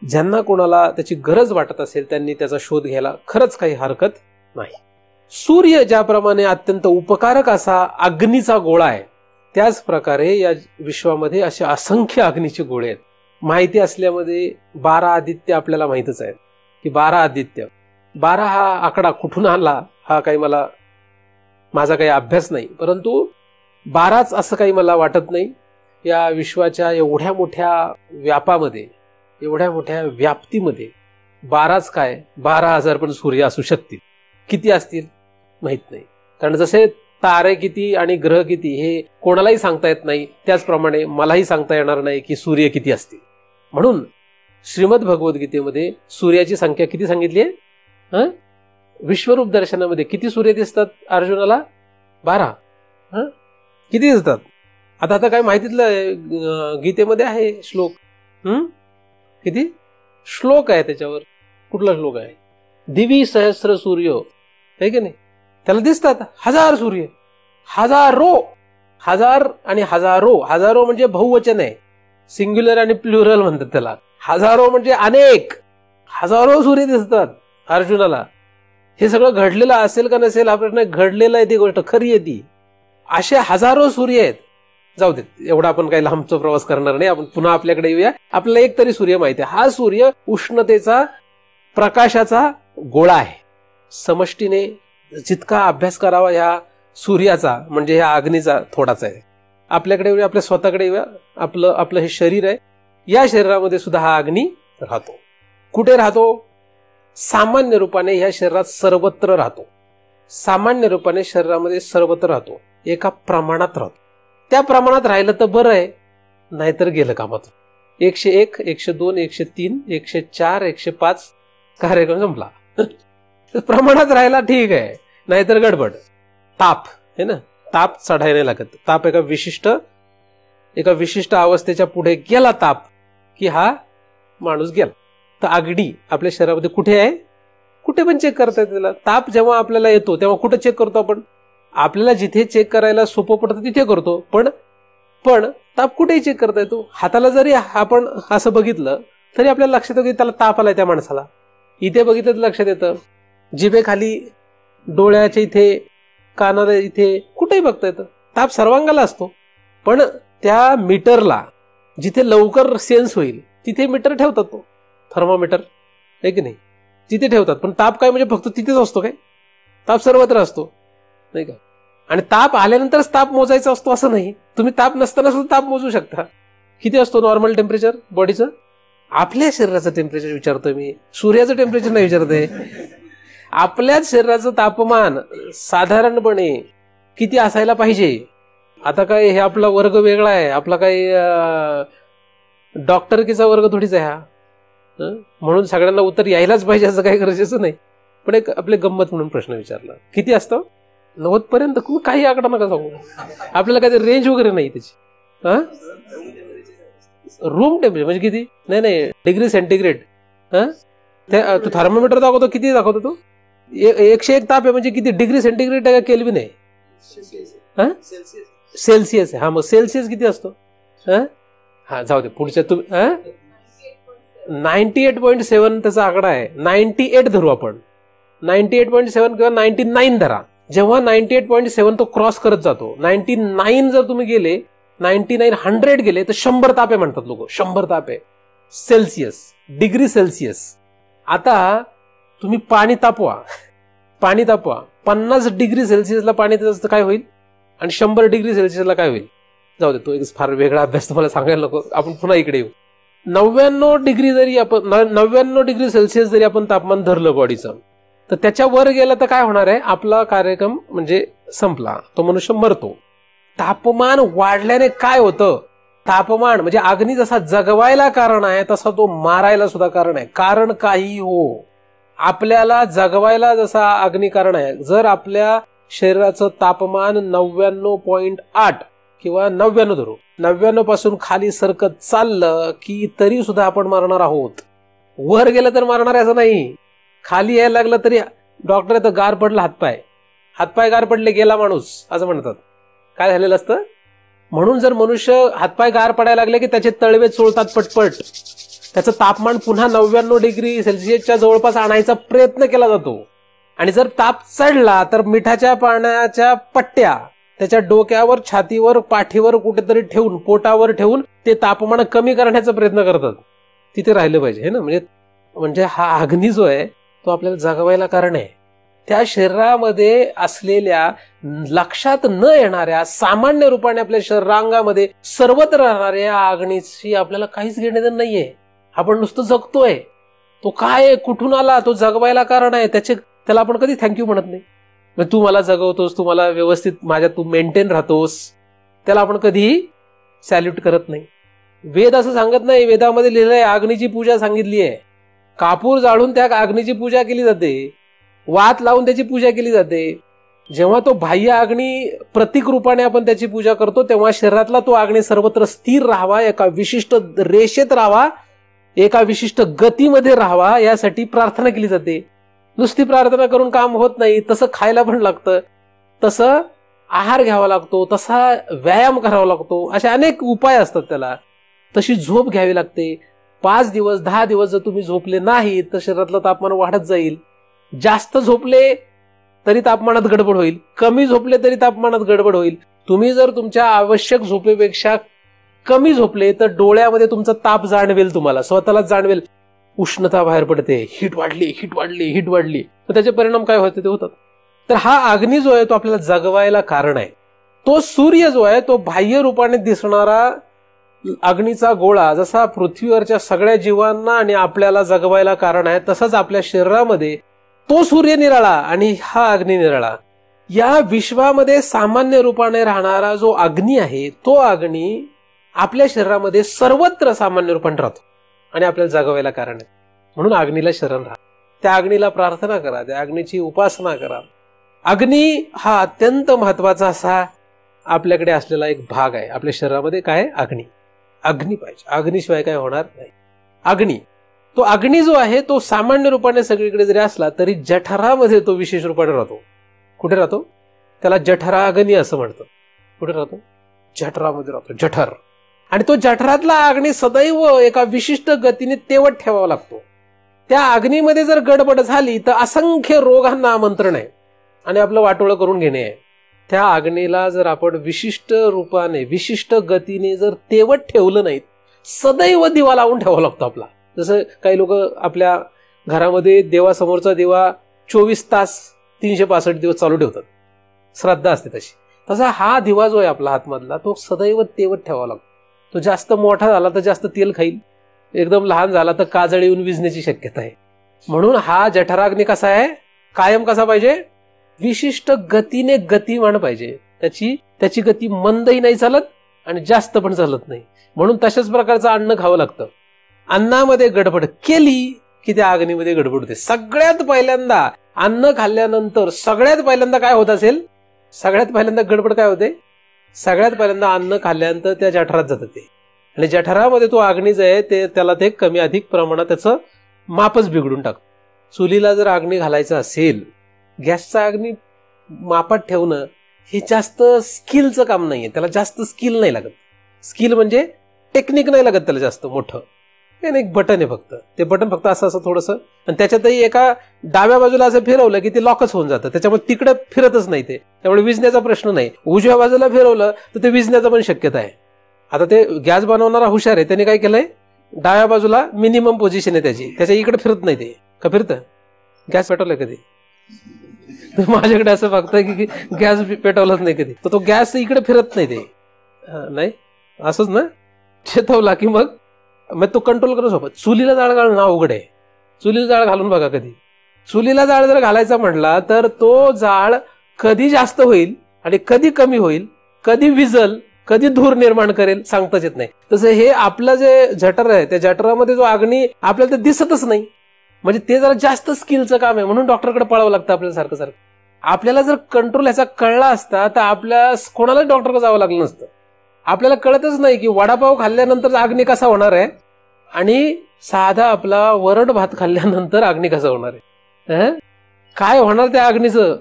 ज्यांना कोणाला त्याची गरज वाटत असेल त्यांनी त्याचा शोध घ्यायला खरंच काही हरकत नाही. सूर्य ज्याप्रमाणे अत्यंत उपकारक असा अग्नीचा गोळा आहे, त्याच प्रकारे या विश्वामध्ये असे असंख्य अग्नीचे गोळे आहेत. माहिती असल्यामध्ये 12 आदित्य आपल्याला माहितच आहे की 12 आदित्य, 12 हा आकडा कुठून आला हा काही माझा काही अभ्यास नाही, परंतु 12च असं काही मला वाटत नाही. या विश्वाच्या एवढ्या मोठ्या व्यापामध्ये, एवढ्या मोठ्या व्याप्तीमध्ये 12च काय, 12,000 पण सूर्य असू शकतील. किती असतील माहित नाही, कारण जसे तारे किती आणि ग्रह किती हे कोणालाही सांगता येत नाही, त्याचप्रमाणे मलाही सांगता येणार नाही की सूर्य किती असतील. म्हणून श्रीमद भगवद्गीतेमध्ये सूर्याची संख्या किती सांगितली आहे? विश्वरूप दर्शनामध्ये किती सूर्य दिसतात अर्जुनाला? 12. किती दिसतात? आता काय माहितीतलं गीतेमध्ये आहे श्लोक. किती श्लोक आहे त्याच्यावर? कुठला श्लोक आहे? दिवी सहस्र सूर्य, है की नाही, त्याला दिसतात हजार सूर्य, हजारो, हजार आणि हजारो, हजारो म्हणजे बहुवचन आहे, सिंग्युलर आणि प्लुरल म्हणतात त्याला. हजारो म्हणजे अनेक, हजारो सूर्य दिसतात अर्जुनाला. हे सगळं घडलेलं असेल का नसेल हा प्रश्न, घडलेलं आहे ती गोष्ट, खरी आहे ती. असे हजारो सूर्य आहेत. जाऊ देत, एवढा आपण काही लांबचा प्रवास करणार नाही. आपण पुन्हा आपल्याकडे येऊया. आपल्याला एक तरी सूर्य माहिती आहे, हा सूर्य उष्णतेचा, प्रकाशाचा गोळा आहे. समष्टीने जितका अभ्यास करावा ह्या सूर्याचा, म्हणजे ह्या अग्नीचा, थोडाच आहे. आपल्याकडे येऊया, आपल्या स्वतःकडे येऊया. आपलं हे शरीर आहे, या शरीरामध्ये सुद्धा हा अग्नी राहतो. कुठे राहतो? सामान्य रूपाने ह्या शरीरात सर्वत्र राहतो. सामान्य रूपाने शरीरामध्ये सर्वत्र राहतो, एका प्रमाणात राहतो. त्या प्रमाणात राहिलं तर बरं आहे, नाहीतर गेलं कामातून. 101, 102, 103, 104, 105 कार्यक्रम संपला. प्रमाणात राहायला ठीक आहे, नाहीतर गडबड. ताप है ना, ताप चढायला नाही लागत. ताप एका विशिष्ट अवस्थेच्या पुढे गेला ताप की हा माणूस गेला. तर अगदी आपल्या शरीरामध्ये कुठे आहे, कुठे पण चेक करता येते त्याला. ताप जेव्हा आपल्याला येतो तेव्हा कुठे चेक करतो आपण? आपल्याला जिथे चेक करायला सोपं पडतं तिथे करतो. पण ताप कुठेही चेक करता येतो. हाताला जरी आपण असं बघितलं तरी आपल्याला लक्षात येतं की त्याला ताप आलाय त्या माणसाला. इथे बघितलं तर लक्षात येतं, जिभेखाली, डोळ्याच्या इथे, कानाला इथे, कुठेही बघता येतं. ताप सर्वांगाला असतो. पण त्या मीटरला जिथे लवकर सेन्स होईल तिथे मीटर ठेवतात, तो थर्मोमीटर आहे की नाही, तिथे ठेवतात. पण ताप काय म्हणजे फक्त तिथेच असतो काय? ताप सर्वत्र असतो, नाही का? आणि ताप आल्यानंतरच ताप मोजायचा असतो असं नाही. तुम्ही ताप नसताना सुद्धा ताप मोजू शकता. किती असतो नॉर्मल टेम्परेचर बॉडीचं? आपल्या शरीराचं टेम्परेचर विचारतोय मी, सूर्याचं टेम्परेचर नाही विचारतोय. आपल्याच शरीराचं तापमान साधारणपणे किती असायला पाहिजे? आता काय हे आपला वर्ग वेगळा आहे, आपला काही डॉक्टरकीचा वर्ग थोडीच आहे हा. म्हणून सगळ्यांना उत्तर यायलाच पाहिजे असं काही गरजेचं नाही. पण एक आपले गंमत म्हणून प्रश्न विचारला, किती असतं? 90 पर्यंत. काही आकडा नका सांगू, आपल्याला काही रेंज वगैरे नाही त्याची. रूम टेम्परेचर म्हणजे किती? नाही, डिग्री सेंटीग्रेड. तू थर्मोमीटर दाखवतो, किती दाखवतो तू? 101 ताप आहे म्हणजे किती डिग्री सेंटीग्रेड आहे का केल्विन आहे? सेल्सिअस आहे. हा, मग सेल्सिअस किती असतो? हा, जाऊ दे पुढच्या. तुम्ही 98.7 त्याचा आकडा आहे. 98 धरू आपण, 98.7 किंवा 99 धरा. जेव्हा 98.7 तो क्रॉस करत जातो, 99 जर तुम्ही गेले, 99, 100 गेले तर 100 ताप आहे म्हणतात लोक. 100 ताप आहे सेल्सिअस, डिग्री सेल्सिअस. आता तुम्ही पाणी तापवा, 50 डिग्री सेल्सिअसला पाणी त्याचं काय होईल आणि 100 डिग्री सेल्सिअसला काय होईल? जाऊ दे, तो एक फार वेगळा अभ्यास तुम्हाला सांगायला नको. आपण पुन्हा इकडे येऊ. 99 डिग्री सेल्सिअस जरी आपण तापमान धरलं बॉडीचं, तर त्याच्या वर गेलं तर काय होणार आहे? आपला कार्यक्रम म्हणजे संपला, तो मनुष्य मरतो. तापमान वाढल्याने काय होतं? तापमान म्हणजे अग्नी जसा जगवायला कारण आहे तसा तो मारायला सुद्धा कारण आहे. कारण काही हो, आपल्याला जगवायला जसा अग्नी कारण आहे. जर आपल्या शरीराचं तापमान 99.8 किंवा 99 धरू, 99 पासून खाली सरकत चाललं की तरी सुद्धा आपण मरणार आहोत. वर गेलं तर मरणार असं नाही. खाली यायला लागलं तरी डॉक्टर तर गार पडला हातपाय गार पडले, गेला माणूस असं म्हणतात. काय झालेलं असतं? म्हणून जर मनुष्य हातपाय गार पडायला लागले की त्याचे तळवे चोळतात पटपट. त्याचं तापमान पुन्हा 99 डिग्री सेल्सिअसच्या जवळपास आणायचा प्रयत्न केला जातो. आणि जर ताप चढला तर मिठाच्या पाण्याच्या पट्ट्या त्याच्या डोक्यावर, छातीवर, पाठीवर कुठेतरी ठेवून, पोटावर ठेवून ते तापमान कमी करण्याचा प्रयत्न करतात. तिथे राहिलं पाहिजे, हे ना. म्हणजे हा अग्नी जो आहे तो आपल्याला जगवायला कारण आहे. त्या शरीरामध्ये असलेल्या, लक्षात न येणाऱ्या, सामान्य रूपाने आपल्या शरीरांगामध्ये सर्वत्र राहणाऱ्या अग्नीशी आपल्याला काहीच घेणं नाहीये. आपण नुसतं जगतोय. तो काय आहे, कुठून आला, तो जगवायला कारण आहे. त्याला आपण कधी थँक्यू म्हणत नाही. तू मला जगवतोस, तू मला व्यवस्थित तू मेंटेन राहतोस, त्याला आपण कधीही सॅल्यूट करत नाही. वेद असं सांगत नाही. वेदामध्ये लिहिलंय अग्नीची पूजा सांगितली आहे. कापूर जाळून त्या अग्नीची पूजा केली जाते, वात लावून त्याची पूजा केली जाते. जेव्हा तो बाह्य अग्नी प्रतीक रूपाने आपण त्याची पूजा करतो तेव्हा शरीरातला तो अग्नी सर्वत्र स्थिर राहावा, एका विशिष्ट रेषेत राहावा, एका विशिष्ट गतीमध्ये राहावा, यासाठी प्रार्थना केली जाते. नुसती प्रार्थना करून काम होत नाही, तसं खायला पण लागतं, तसं आहार घ्यावा लागतो, तसा व्यायाम करावा लागतो, असे अनेक उपाय असतात त्याला. तशी झोप घ्यावी लागते. 5 दिवस 10 दिवस जर तुम्ही झोपले नाही तर शरीरातलं तापमान वाढत जाईल. जास्त झोपले तरी तापमानात गडबड होईल, कमी झोपले तरी तापमानात गडबड होईल. तुम्ही जर तुमच्या आवश्यक झोपेपेक्षा कमी झोपले तर डोळ्यामध्ये तुमचा ताप जाणवेल, तुम्हाला स्वतःलाच जाणवेल, उष्णता बाहेर पडते, हीट वाढली हीट वाढली हीट वाढली. तर त्याचे परिणाम काय होते ते होतात. तर हा अग्नी जो आहे तो आपल्याला जगवायला कारण आहे. तो सूर्य जो आहे तो बाह्य रूपाने दिसणारा अग्नीचा गोळा जसा पृथ्वीवरच्या सगळ्या जीवांना आणि आपल्याला जगवायला कारण आहे, तसंच आपल्या शरीरामध्ये तो सूर्य निराळा आणि हा अग्नी निराळा. या विश्वामध्ये सामान्य रूपाने राहणारा जो अग्नी आहे तो अग्नी आपल्या शरीरामध्ये सर्वत्र सामान्य रूपाने राहतो आणि आपल्याला जगवायला कारण आहे. म्हणून अग्नीला शरण राहा, त्या अग्नीला प्रार्थना करा, त्या अग्नीची उपासना करा. अग्नी हा अत्यंत महत्वाचा असा आपल्याकडे असलेला एक भाग आहे. आपल्या शरीरामध्ये काय आहे? अग्नी पाहिजे. अग्नीशिवाय काय होणार नाही. अग्नी, तो अग्नी जो आहे तो सामान्य रूपाने सगळीकडे जरी असला तरी जठरामध्ये तो विशेष रूपाने राहतो. कुठे राहतो? त्याला जठराग्नी असं म्हणतं. कुठे राहतो? जठरामध्ये राहतो, जठर. आणि तो जठरातला अग्नी सदैव एका विशिष्ट गतीने तेवत ठेवावा लागतो. त्या अग्नीमध्ये जर गडबड झाली तर असंख्य रोगांना आमंत्रण आहे आणि आपलं वाटोळं करून घेणे आहे. त्या अग्नीला जर आपण विशिष्ट रूपाने विशिष्ट गतीने जर तेवत ठेवलं नाही, सदैव दिवा लावून ठेवावा लागतो आपला. जसं काही लोक आपल्या घरामध्ये देवासमोरचा दिवा 24 तास 365 दिवस चालू ठेवतात, श्रद्धा असते तशी. तसा हा दिवा जो आहे आपला हातमधला तो सदैव तेवत ठेवावा लागतो. तो जास्त मोठा झाला तर जास्त तेल खाईल, एकदम लहान झाला तर काजळ येऊन विझण्याची शक्यता आहे. म्हणून हा जठराग्नी कसा आहे? कायम कसा पाहिजे? विशिष्ट गतीने गतिमान पाहिजे. त्याची गती मंदही नाही चालत आणि जास्त पण चालत नाही. म्हणून तशाच प्रकारचं अन्न खावं लागतं. अन्नामध्ये गडबड केली की त्या अग्नीमध्ये गडबड होते. सगळ्यात पहिल्यांदा अन्न खाल्ल्यानंतर सगळ्यात पहिल्यांदा काय होत असेल? सगळ्यात पहिल्यांदा गडबड काय होते? सगळ्यात पहिल्यांदा अन्न खाल्ल्यानंतर त्या जठरात जातं ते, आणि जठरामध्ये तो अग्नी जो आहे ते त्याला ते कमी अधिक प्रमाणात त्याचं मापच बिघडून टाकतं. चुलीला जर अग्नी घालायचा असेल, गॅसचा अग्नी मापात ठेवणं हे जास्त स्किलचं काम नाहीये. त्याला जास्त स्किल नाही लागत. स्किल म्हणजे टेक्निक नाही लागत त्याला जास्त मोठं. एक बटन आहे फक्त, ते बटन फक्त असं असं थोडंसं, आणि त्याच्यातही एका डाव्या बाजूला असं फिरवलं की ते लॉकच होऊन जातं, त्याच्यामुळे तिकडे फिरतच नाही ते, त्यामुळे विझण्याचा प्रश्न नाही. उजव्या बाजूला फिरवलं तर ते विझण्याचा पण शक्यता आहे. आता ते गॅस बनवणारा हुशार आहे, त्याने काय केलंय, डाव्या बाजूला मिनिमम पोझिशन आहे त्याच्या इकडे फिरत नाही. ते का फिरतं? गॅस पेटवलंय कधी? माझ्याकडे असं बघताय की गॅस पेटवलाच नाही कधी, तर तो गॅस इकडे फिरत नाही. ते नाही असंच ना, चेतवला की मग तो कंट्रोल करू सोबत. चुलीला जाळ घालणं अवघड आहे. चुलीला जाळ घालून बघा कधी. चुलीला जाळ जर घालायचा म्हटला तर तो जाळ कधी जास्त होईल आणि कधी कमी होईल, कधी विजल, कधी धूर निर्माण करेल, सांगताच येत नाही. तसं हे आपलं जे जठर आहे त्या जठरामध्ये जो अग्नी आपल्याला ते दिसतच नाही, म्हणजे ते जरा जास्त स्किलचं काम आहे. म्हणून डॉक्टरकडे पळावं लागतं आपल्याला सारखं सारखं. आपल्याला जर कंट्रोल ह्याचा कळला असता तर आपल्या कोणालाच डॉक्टरकडे जावं लागलं नसतं. आपल्याला कळतच नाही की वडापाव खाल्ल्यानंतर अग्नी कसा होणार आहे आणि साधा आपला वरण भात खाल्ल्यानंतर अग्नी कसा होणार आहे, काय होणार त्या अग्नीचं.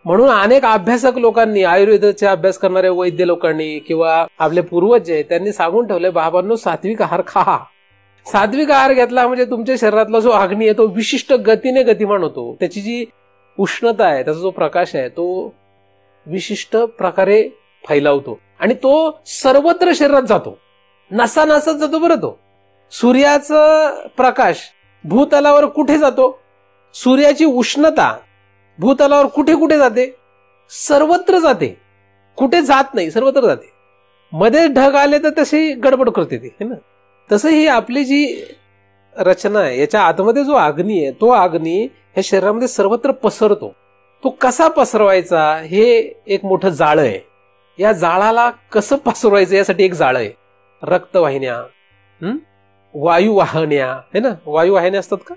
म्हणून अनेक अभ्यासक लोकांनी, आयुर्वेदाचे अभ्यास करणाऱ्या वैद्य लोकांनी किंवा आपले पूर्वज जे त्यांनी सांगून ठेवले, बाबांनो सात्विक आहार खा. सात्विक आहार घेतला म्हणजे तुमच्या शरीरातला जो अग्नी आहे तो विशिष्ट गतीने गतिमान होतो. त्याची जी उष्णता आहे, त्याचा जो प्रकाश आहे तो विशिष्ट प्रकारे फैलावतो आणि तो सर्वत्र शरीरात जातो, नसा नसात जातो. बरं, तो सूर्याचा प्रकाश भूतलावर कुठे जातो? सूर्याची उष्णता भूतलावर कुठे कुठे जाते? सर्वत्र जाते. कुठे जात नाही, सर्वत्र जाते. मध्ये ढग आले तर तशी गडबड करते ती, है ना. तसं ही आपली जी रचना आहे याच्या आतमध्ये जो अग्नी आहे तो अग्नी ह्या शरीरामध्ये सर्वत्र पसरतो. तो कसा पसरवायचा हे एक मोठं जाळं आहे. या जाळाला कसं पसरवायचं यासाठी एक जाळं आहे. रक्तवाहिन्या, वायुवाहिन्या, है ना. वायुवाहिन्या असतात का?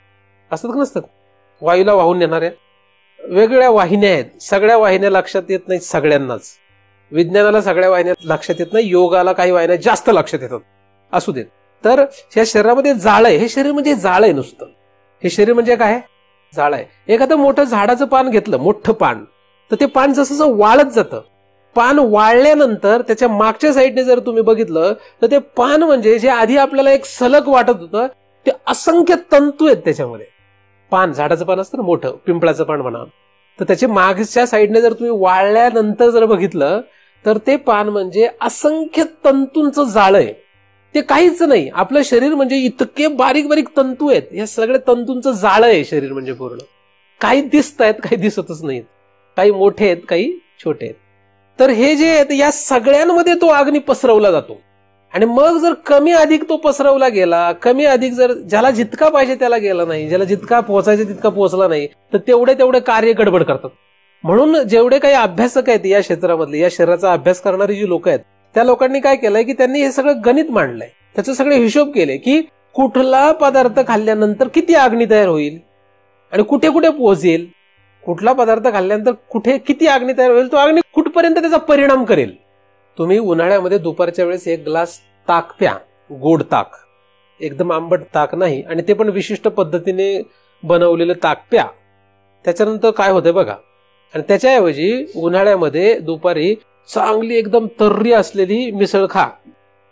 असतात का नसतात? वायूला वाहून नेणाऱ्या वेगवेगळ्या वाहिन्या आहेत. सगळ्या वाहिन्या लक्षात येत नाहीत सगळ्यांनाच. विज्ञानाला सगळ्या वाहिन्या लक्षात येत नाही, योगाला काही वाहिन्या जास्त लक्षात येतात. असू देत. तर या शरीरामध्ये जाळ आहे. हे शरीर म्हणजे जाळ आहे नुसतं. हे शरीर म्हणजे काय? झाड आहे. एखादं मोठं झाडाचं पान घेतलं, मोठं पान, तर ते पान जसं जसं वाळत जातं, पान वाळल्यानंतर त्याच्या मागच्या साईडने जर तुम्ही बघितलं तर ते पान म्हणजे जे आधी आपल्याला एक सलग वाटत होतं ते असंख्य तंतू आहेत त्याच्यामध्ये. पान, झाडाचं पान असतं ना मोठं, पिंपळाचं पान म्हणा, तर त्याच्या मागच्या साईडने जर तुम्ही वाळल्यानंतर जर बघितलं तर ते पान म्हणजे असंख्य तंतूंचं जाळं आहे. ते काहीच नाही, आपलं शरीर म्हणजे इतके बारीक बारीक तंतू आहेत, या सगळ्या तंतूंचं जाळं आहे शरीर म्हणजे पूर्ण. काही दिसत आहेत, काही दिसतच नाहीत, काही मोठे आहेत, काही छोटे आहेत. तर हे जे आहेत या सगळ्यांमध्ये तो अग्नी पसरवला जातो. आणि मग जर कमी अधिक तो पसरवला गेला, कमी अधिक जर ज्याला जितका पाहिजे त्याला गेला नाही, ज्याला जितका पोहोचायचा तितका पोहोचला नाही, तर तेवढे कार्य गडबड करतात. म्हणून जेवढे काही अभ्यासक आहेत या क्षेत्रामधले, या शरीराचा अभ्यास करणारी जी लोक आहेत, त्या लोकांनी काय केलंय की त्यांनी हे सगळं गणित मांडलंय, त्याचे सगळे हिशोब केले की कुठला पदार्थ खाल्ल्यानंतर किती अग्नी तयार होईल आणि कुठे कुठे पोहोचेल, कुठला पदार्थ खाल्ल्यानंतर कुठे किती अग्नी तयार होईल, तो अग्नी कुठपर्यंत त्याचा परिणाम करेल. तुम्ही उन्हाळ्यामध्ये दुपारच्या वेळेस एक ग्लास ताक प्या, गोड ताक, एकदम आंबट ताक नाही, आणि ते पण विशिष्ट पद्धतीने बनवलेलं ताक प्या. त्याच्यानंतर काय होतंय बघा. आणि त्याच्याऐवजी उन्हाळ्यामध्ये दुपारी चांगली एकदम तर्री असलेली मिसळ खा,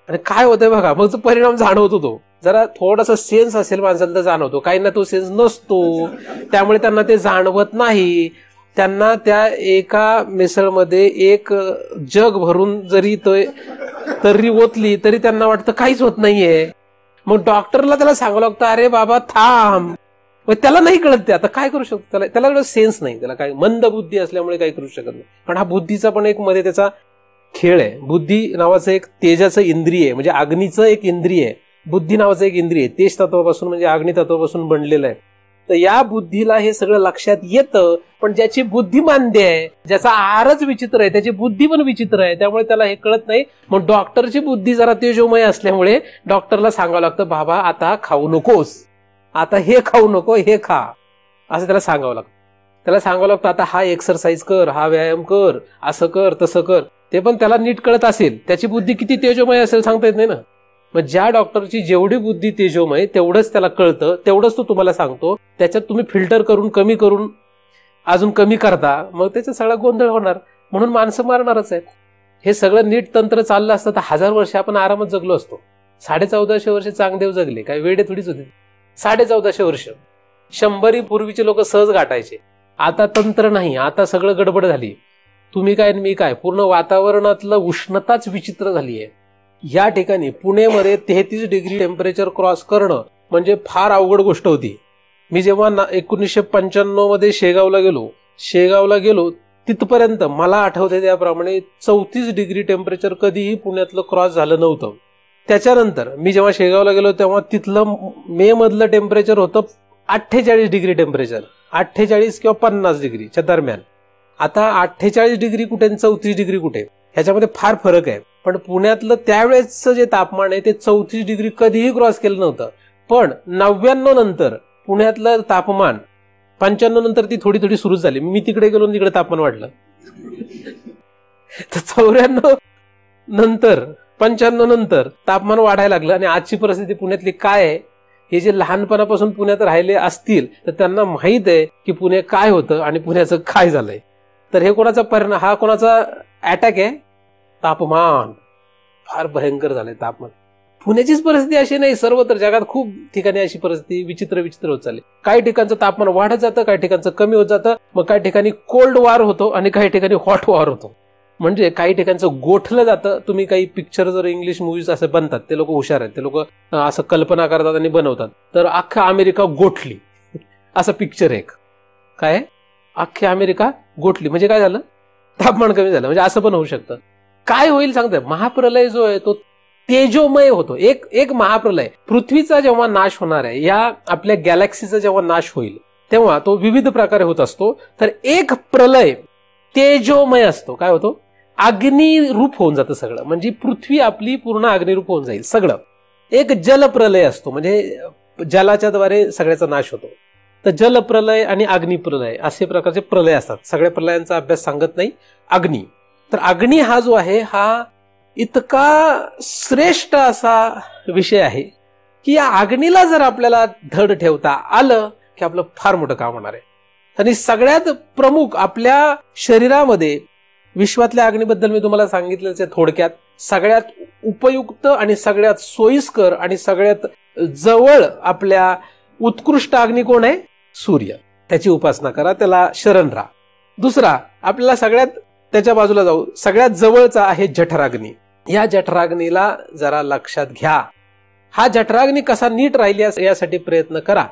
आणि काय होतंय बघा, मग तो परिणाम जाणवतो. तो जरा थोडासा सेन्स असेल माणसाला तर जाणवतो, काहींना तो सेन्स नसतो, त्यामुळे त्यांना ते जाणवत नाही. त्यांना त्या एका मिसळमध्ये एक जग भरून जरी तर्री ओतली तरी त्यांना वाटतं काहीच होत नाहीये. मग डॉक्टरला त्याला सांगावं लागतं, अरे बाबा थांब. मग त्याला नाही कळत, ते आता काय करू शकतो, त्याला सेन्स नाही, त्याला काय मंद बुद्धी असल्यामुळे काही करू शकत नाही. पण हा बुद्धीचा पण एक मध्ये त्याचा खेळ आहे. बुद्धी नावाचं एक तेजाचं इंद्रिय आहे, म्हणजे अग्नीचं एक इंद्रिय आहे. बुद्धी नावाचं एक इंद्रिय तेज तत्वापासून म्हणजे अग्नी तत्वापासून बनलेलं आहे. तर या बुद्धीला हे सगळं लक्षात येतं, पण ज्याची बुद्धी मांद्य आहे, ज्याचा आहारच विचित्र आहे, त्याची बुद्धी पण विचित्र आहे, त्यामुळे त्याला हे कळत नाही. मग डॉक्टरची बुद्धी जरा तेजोमय असल्यामुळे डॉक्टरला सांगावं लागतं, बाबा आता खाऊ नकोस, आता हे खाऊ नको, हे खा, असं त्याला सांगावं लागतं. त्याला सांगावं लागतं, आता हा एक्सरसाइज कर, हा व्यायाम कर, असं कर, तसं कर. ते पण त्याला नीट कळत असेल, त्याची बुद्धी किती तेजोमय असेल सांगता येत नाही ना. मग ज्या डॉक्टरची जेवढी बुद्धी तेजोमय तेवढंच त्याला कळतं, तेवढंच तो तुम्हाला सांगतो. त्याच्यात तुम्ही फिल्टर करून कमी करून अजून कमी करता, मग त्याचा सगळा गोंधळ होणार. म्हणून माणसं मारणारच आहेत. हे सगळं नीट तंत्र चाललं असतं तर 1000 वर्ष आपण आरामात जगलो असतो. 1450 वर्ष चांगदेव जगले, काय वेडे थोडीच होते. 1450 वर्ष 100 पूर्वीचे लोक सहज गाठायचे. आता तंत्र नाही, आता सगळं गडबड झाली. तुम्ही काय मी काय, पूर्ण वातावरणातलं उष्णताच विचित्र झाली आहे. या ठिकाणी पुणेमध्ये 33 डिग्री टेम्परेचर क्रॉस करणं म्हणजे फार अवघड गोष्ट होती. मी जेव्हा 1995 मध्ये शेगावला गेलो तिथपर्यंत मला आठवते त्याप्रमाणे 34 डिग्री टेम्परेचर कधीही पुण्यातलं क्रॉस झालं नव्हतं. त्याच्यानंतर मी जेव्हा शेगावला गेलो तेव्हा तिथलं मे मधलं टेम्परेचर होतं 48 डिग्री टेम्परेचर, 48 किंवा 50 डिग्रीच्या दरम्यान. आता 48 डिग्री कुठे, 34 डिग्री कुठे, ह्याच्यामध्ये फार फरक आहे. पण पुण्यातलं त्यावेळेसचं जे तापमान आहे ते 34 डिग्री कधीही क्रॉस केलं नव्हतं. पण 99 नंतर पुण्यातलं तापमान, 95 नंतर ती थोडी थोडी सुरू झाली. मी तिकडे गेलो, तिकडे तापमान वाढलं. तर 94 नंतर 95 नंतर तापमान वाढायला लागलं. आणि आजची परिस्थिती पुण्यातली काय आहे, हे जे लहानपणापासून पुण्यात राहिले असतील तर त्यांना माहित आहे की पुणे काय होतं आणि पुण्याचं काय झालंय. तर हे कोणाचा परिणाम, हा कोणाचा अटॅक आहे, तापमान. फार भयंकर झालंय तापमान. पुण्याचीच परिस्थिती अशी नाही, सर्वत्र जगात खूप ठिकाणी अशी परिस्थिती विचित्र होत चालली. काही ठिकाणचं तापमान वाढत जातं, काही ठिकाणचं कमी होत जातं. मग काही ठिकाणी कोल्ड वॉर होतो आणि काही ठिकाणी हॉट वॉर होतो. म्हणजे काही ठिकाणचं गोठलं जातं. तुम्ही काही पिक्चर जर इंग्लिश मूव्हीज असे बनतात, ते लोक हुशार आहेत, ते लोक असं कल्पना करतात आणि बनवतात. तर अख्खा अमेरिका गोठली असं पिक्चर एक काय, अख्खी अमेरिका गोठली म्हणजे काय झालं, तापमान कमी झालं. म्हणजे असं पण होऊ शकतं. काय होईल सांगताय, महाप्रलय जो आहे तो तेजोमय होतो. एक महाप्रलय, पृथ्वीचा जेव्हा नाश होणार आहे, या आपल्या गॅलेक्सीचा जेव्हा नाश होईल तेव्हा तो विविध प्रकारे होत असतो. तर एक प्रलय तेजोमय असतो. काय होतो, अग्निरूप होऊन जातं सगळं. म्हणजे पृथ्वी आपली पूर्ण अग्निरूप होऊन जाईल सगळं. एक जलप्रलय असतो, म्हणजे जलाच्या द्वारे सगळ्याचा नाश होतो. तर जलप्रलय आणि अग्निप्रलय असे प्रकारचे प्रलय असतात. सगळ्या प्रलयांचा अभ्यास सांगत नाही. अग्नी, तर अग्नी हा जो आहे हा इतका श्रेष्ठ असा विषय आहे की या अग्नीला जर आपल्याला धड ठेवता आलं की आपलं फार मोठं काम होणार आहे. आणि सगळ्यात प्रमुख आपल्या शरीरामध्ये विश्वातल्या अग्नीबद्दल मी तुम्हाला सांगितलंच आहे थोडक्यात. सगळ्यात उपयुक्त आणि सगळ्यात सोयीस्कर आणि सगळ्यात जवळ आपल्या उत्कृष्ट अग्नी कोण आहे? सूर्य. त्याची उपासना करा, त्याला शरण राहा. दुसरा आपल्याला सगळ्यात त्याच्या बाजूला जाऊ, सगळ्यात जवळचा आहे जठराग्नी. या जठराग्नीला जरा लक्षात घ्या. हा जठराग्नी कसा नीट राहील यासाठी प्रयत्न करा.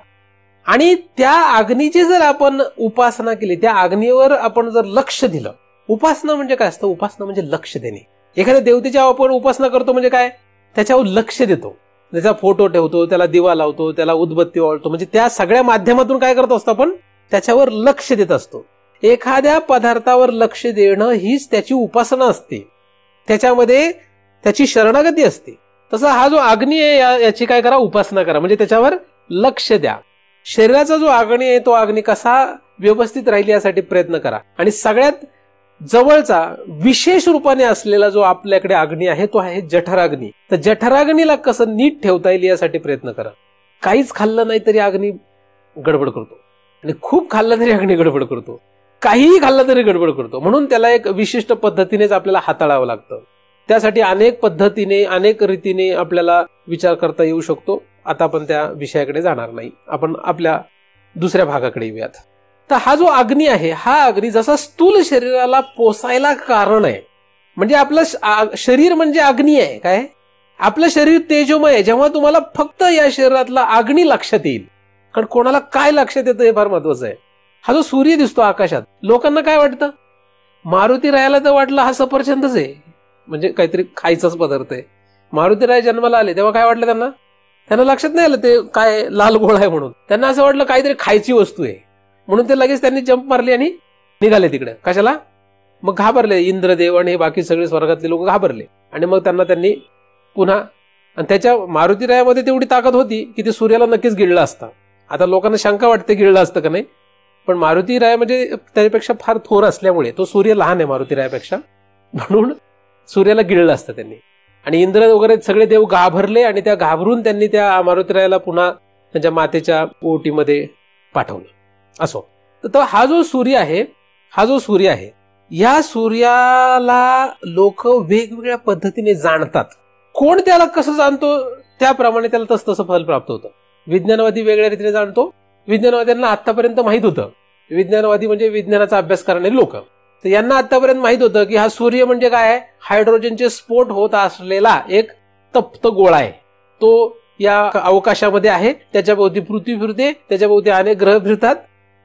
आणि त्या अग्नीची जर आपण उपासना केली, त्या अग्नीवर आपण जर लक्ष दिलं. उपासना म्हणजे काय असतं? उपासना म्हणजे लक्ष देणे. एखाद्या देवतेची आपण उपासना करतो म्हणजे काय? त्याच्यावर लक्ष देतो, त्याचा फोटो ठेवतो, त्याला दिवा लावतो, त्याला उदबत्ती ओवाळतो. म्हणजे त्या सगळ्या माध्यमातून काय करत असतो आपण? त्याच्यावर लक्ष देत असतो. एखाद्या पदार्थावर लक्ष देणं हीच त्याची उपासना असते, त्याच्यामध्ये त्याची शरणागती असते. तसा हा जो अग्नी आहे याची काय करा? उपासना करा. म्हणजे त्याच्यावर लक्ष द्या. शरीराचा जो अग्नी आहे तो अग्नी कसा व्यवस्थित राहील यासाठी प्रयत्न करा. आणि सगळ्यात जवळचा विशेष रूपाने असलेला जो आपल्याकडे अग्नी आहे तो आहे जठराग्नी. तर जठराग्नीला कसं नीट ठेवता येईल यासाठी प्रयत्न करा. काहीच खाल्लं नाही तरी अग्नी गडबड करतो, आणि खूप खाल्लं तरी अग्नी गडबड करतो, काहीही खाल्लं तरी गडबड करतो. म्हणून त्याला एक विशिष्ट पद्धतीनेच आपल्याला हाताळावं लागतं. त्यासाठी अनेक पद्धतीने अनेक रीतीने आपल्याला विचार करता येऊ शकतो. आता आपण त्या विषयाकडे जाणार नाही, आपण आपल्या दुसऱ्या भागाकडे येऊयात. तर हा जो अग्नी आहे, हा अग्नी जसा स्थूल शरीराला पोसायला कारण आहे. म्हणजे आपलं शरीर म्हणजे अग्नी आहे. काय? आपलं शरीर तेजोमय आहे. जेव्हा तुम्हाला फक्त या शरीरातला अग्नी लक्षात येईल, कारण कोणाला काय लक्षात येतं हे फार महत्वाचं आहे. हा जो सूर्य दिसतो आकाशात, लोकांना काय वाटतं? मारुती रायाला तर वाटलं हा सफरचंदच आहे, म्हणजे काहीतरी खायचाच पदार्थ आहे. मारुती राय जन्माला आले तेव्हा काय वाटलं त्यांना लक्षात नाही आलं ते काय लाल गोळा आहे म्हणून. त्यांना असं वाटलं काहीतरी खायची वस्तू आहे, म्हणून ते लगेच त्यांनी जंप मारली आणि निघाले तिकडे. कशाला? मग घाबरले इंद्रदेव आणि बाकी सगळे स्वर्गातले लोक घाबरले. आणि मग त्यांनी पुन्हा, आणि त्याच्या मारुती रायामध्ये तेवढी ताकद होती की ते सूर्याला नक्कीच गिळलं असतं. आता लोकांना शंका वाटते गिळलं असतं का नाही, पण मारुती राय म्हणजे त्याच्यापेक्षा फार थोर असल्यामुळे, तो सूर्य लहान आहे मारुती रायापेक्षा, म्हणून सूर्याला गिळलं असतं त्यांनी. आणि इंद्र वगैरे सगळे देव घाबरले आणि त्या घाबरून त्यांनी त्या मारुती रायाला पुन्हा त्यांच्या मातेच्या ओटीमध्ये पाठवलं. असो, तर हा जो सूर्य आहे, या सूर्याला लोक वेगवेगळ्या पद्धतीने जाणतात. कोण त्याला कसं जाणतो त्याप्रमाणे त्याला तसं फल प्राप्त होतं. विज्ञानवादी वेगळ्या रीतीने जाणतो. विज्ञानवाद्यांना आतापर्यंत माहित होतं, विज्ञानवादी म्हणजे विज्ञानाचा अभ्यास करणारे लोक, तर यांना आतापर्यंत माहित होतं की हा सूर्य म्हणजे काय आहे? हायड्रोजनचे स्फोट होत असलेला एक तप्त गोळा आहे. तो या अवकाशामध्ये आहे, त्याच्याभोवती पृथ्वी फिरते, त्याच्याभोवती अनेक ग्रह फिरतात,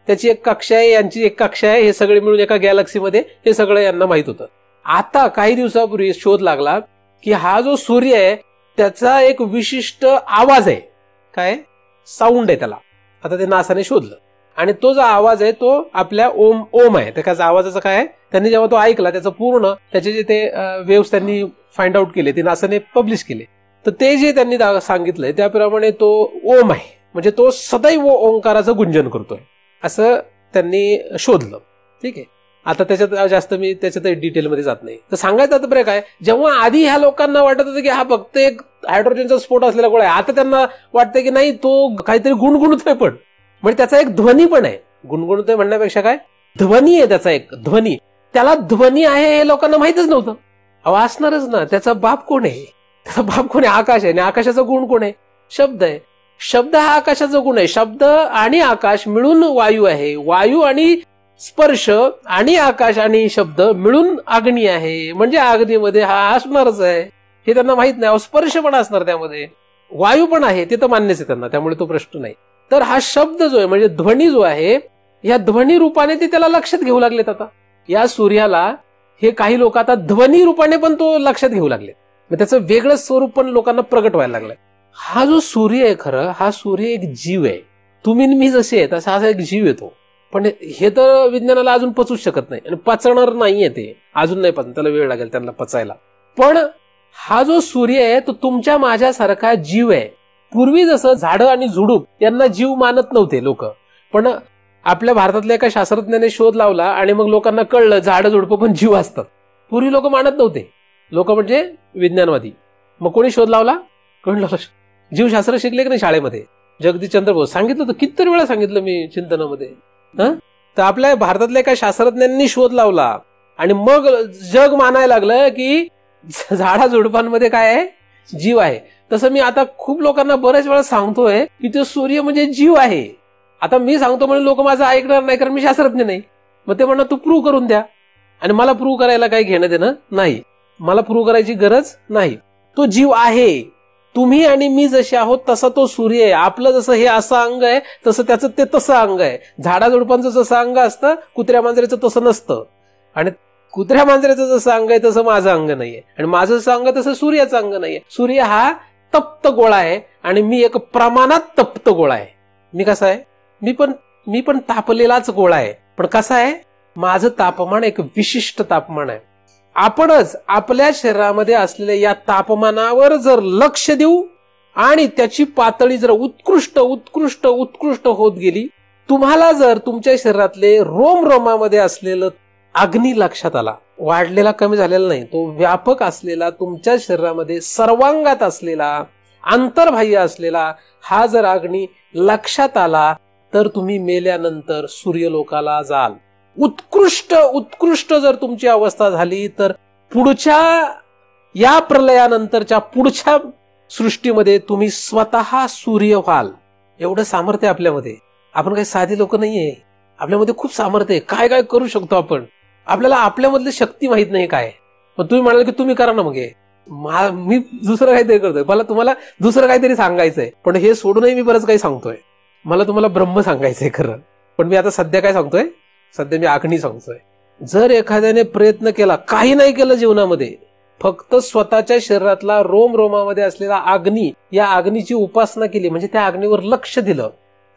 त्याची एक कक्षा आहे, यांची एक कक्षा आहे, हे सगळे मिळून एका गॅलक्सीमध्ये, हे सगळं यांना माहित होतं. आता काही दिवसापूर्वी शोध लागला की हा जो सूर्य आहे त्याचा एक विशिष्ट आवाज आहे. काय? साऊंड आहे त्याला. आता ते नासाने शोधलं, आणि तो जो आवाज आहे तो आपल्या ओम आहे. त्याच्या आवाजाचा काय आहे, त्यांनी जेव्हा तो ऐकला, त्याचं पूर्ण त्याचे जे ते वेव्स त्यांनी फाइंड आउट केले, ते नासाने पब्लिश केले, तर ते जे त्यांनी सांगितलंय त्याप्रमाणे तो ओम आहे. म्हणजे तो सदैव ओंकाराचं गुंजन करतोय असं त्यांनी शोधलं. ठीक आहे, आता त्याच्यात जास्त मी त्याच्यात डिटेलमध्ये जात नाही. तर सांगायचं तात्पर्य काय, जेव्हा आधी ह्या लोकांना वाटत होतं की हा फक्त एक हायड्रोजनचा स्फोट असलेला गोळा आहे, आता त्यांना वाटतं की नाही, तो काहीतरी गुणगुणतोय, पण म्हणजे त्याचा एक ध्वनी पण आहे. गुणगुणतोय म्हणण्यापेक्षा काय, ध्वनी आहे त्याचा, एक ध्वनी. त्याला ध्वनी आहे हे लोकांना माहितच नव्हतं. असणारच ना, त्याचा बाप कोण आहे? त्याचा बाप कोण आहे? आकाश आहे. आणि आकाशाचा गुण कोण आहे? शब्द आहे. शब्द हा आकाशाचा गुण आहे. शब्द आणि आकाश मिळून वायू आहे. वायू आणि स्पर्श आणि आकाश आणि शब्द मिळून अग्नी आहे. म्हणजे अग्नीमध्ये हा असणारच आहे, हे त्यांना माहित नाही. स्पर्श पण असणार त्यामध्ये, वायू पण आहे, ते तर मान्यच आहे त्यांना, त्यामुळे तो प्रश्न नाही. तर हा शब्द जो आहे म्हणजे ध्वनी जो आहे, या ध्वनी रूपाने ते त्याला लक्षात घेऊ लागलेत. आता या सूर्याला हे काही लोक आता ध्वनी रूपाने पण तो लक्षात घेऊ लागले. त्याचं वेगळं स्वरूप पण लोकांना प्रगट व्हायला लागलंय. हा जो सूर्य आहे, खरं हा सूर्य एक जीव आहे. तुम्ही मी जसे आहे तसा हा एक जीव येतो. पण हे तर विज्ञानाला अजून पचूच शकत नाही, आणि पचणार नाहीये ते, अजून नाही पचणार, त्याला वेळ लागेल त्यांना पचायला. पण हा जो सूर्य आहे तो तुमच्या माझ्यासारखा जीव आहे. पूर्वी जसं झाडं आणि झुडूप यांना जीव मानत नव्हते लोक, पण आपल्या भारतातल्या एका शास्त्रज्ञाने शोध लावला आणि मग लोकांना कळलं झाडं झुडपं पण जीव असतात. पूर्वी लोक मानत नव्हते, लोक म्हणजे विज्ञानवादी. मग कोणी शोध लावला? कळलं, जीवशास्त्र शिकले की नाही शाळेमध्ये? जगदीशचंद्र बोस सांगितलं होतं, कितीतरी वेळा सांगितलं मी चिंतनामध्ये. तर आपल्या भारतातल्या एका शास्त्रज्ञांनी शोध लावला आणि मग जग मानायला लागलं की झाडाझुडपांमध्ये काय आहे, जीव आहे. तसं मी आता खूप लोकांना बऱ्याच वेळा सांगतोय की तो सूर्य म्हणजे जीव आहे. आता मी सांगतो म्हणून लोक माझं ऐकणार नाही, कारण मी शास्त्रज्ञ नाही. मग ते म्हणणार तू प्रूव्ह करून द्या, आणि मला प्रूव्ह करायला काही घेणं देणं नाही, मला प्रूव्ह करायची गरज नाही. तो जीव आहे. तुम्ही आणि मी जसे आहोत तसा तो सूर्य आहे. आपलं जसं हे असं अंग आहे तसं त्याचं ते तसं अंग आहे. झाडाझुडपांचं जसं अंग असतं कुत्र्या मांजरेचं तसं नसतं, आणि कुत्र्या मांजरेचं जसं अंग आहे तसं माझं अंग नाहीये, आणि माझं जसं अंग तसं सूर्याचं अंग नाहीये. सूर्य हा तप्त गोळा आहे आणि मी एक प्रमाणात तप्त गोळा आहे. मी कसा आहे, मी पण तापलेलाच गोळा आहे, पण कसा आहे, माझं तापमान एक विशिष्ट तापमान आहे. आपणच आपल्या शरीरामध्ये असलेल्या या तापमानावर जर लक्ष देऊ आणि त्याची पातळी जर उत्कृष्ट उत्कृष्ट उत्कृष्ट होत गेली, तुम्हाला जर तुमच्या शरीरातले रोमरोमामध्ये असलेलं अग्नी लक्षात आला, वाढलेला कमी झालेला नाही, तो व्यापक असलेला तुमच्या शरीरामध्ये सर्वांगात असलेला अंतर्बाह्य असलेला हा जर अग्नी लक्षात आला, तर तुम्ही मेल्यानंतर सूर्यलोकाला जाल. उत्कृष्ट उत्कृष्ट जर तुमची अवस्था झाली तर पुढच्या या प्रलयानंतरच्या पुढच्या सृष्टीमध्ये तुम्ही स्वतः सूर्य व्हाल. एवढं सामर्थ्य आपल्यामध्ये. आपण काही साधी लोक नाहीये, आपल्यामध्ये खूप सामर्थ्य आहे. काय काय करू शकतो आपण. आपल्याला आपल्यामधली शक्ती माहित नाही काय. पण तुम्ही म्हणाल की तुम्ही करा ना, मग मी दुसरं काहीतरी करतोय, मला तुम्हाला दुसरं काहीतरी सांगायचंय, पण हे सोडूनही मी बरंच काही सांगतोय. मला तुम्हाला ब्रह्म सांगायचंय खरं, पण मी आता सध्या काय सांगतोय, सध्या मी अग्नी सांगतोय. जर एखाद्याने प्रयत्न केला, काही नाही केलं जीवनामध्ये, फक्त स्वतःच्या शरीरातला रोमरोमामध्ये असलेला अग्नी, या अग्नीची उपासना केली, म्हणजे त्या अग्नीवर लक्ष दिलं,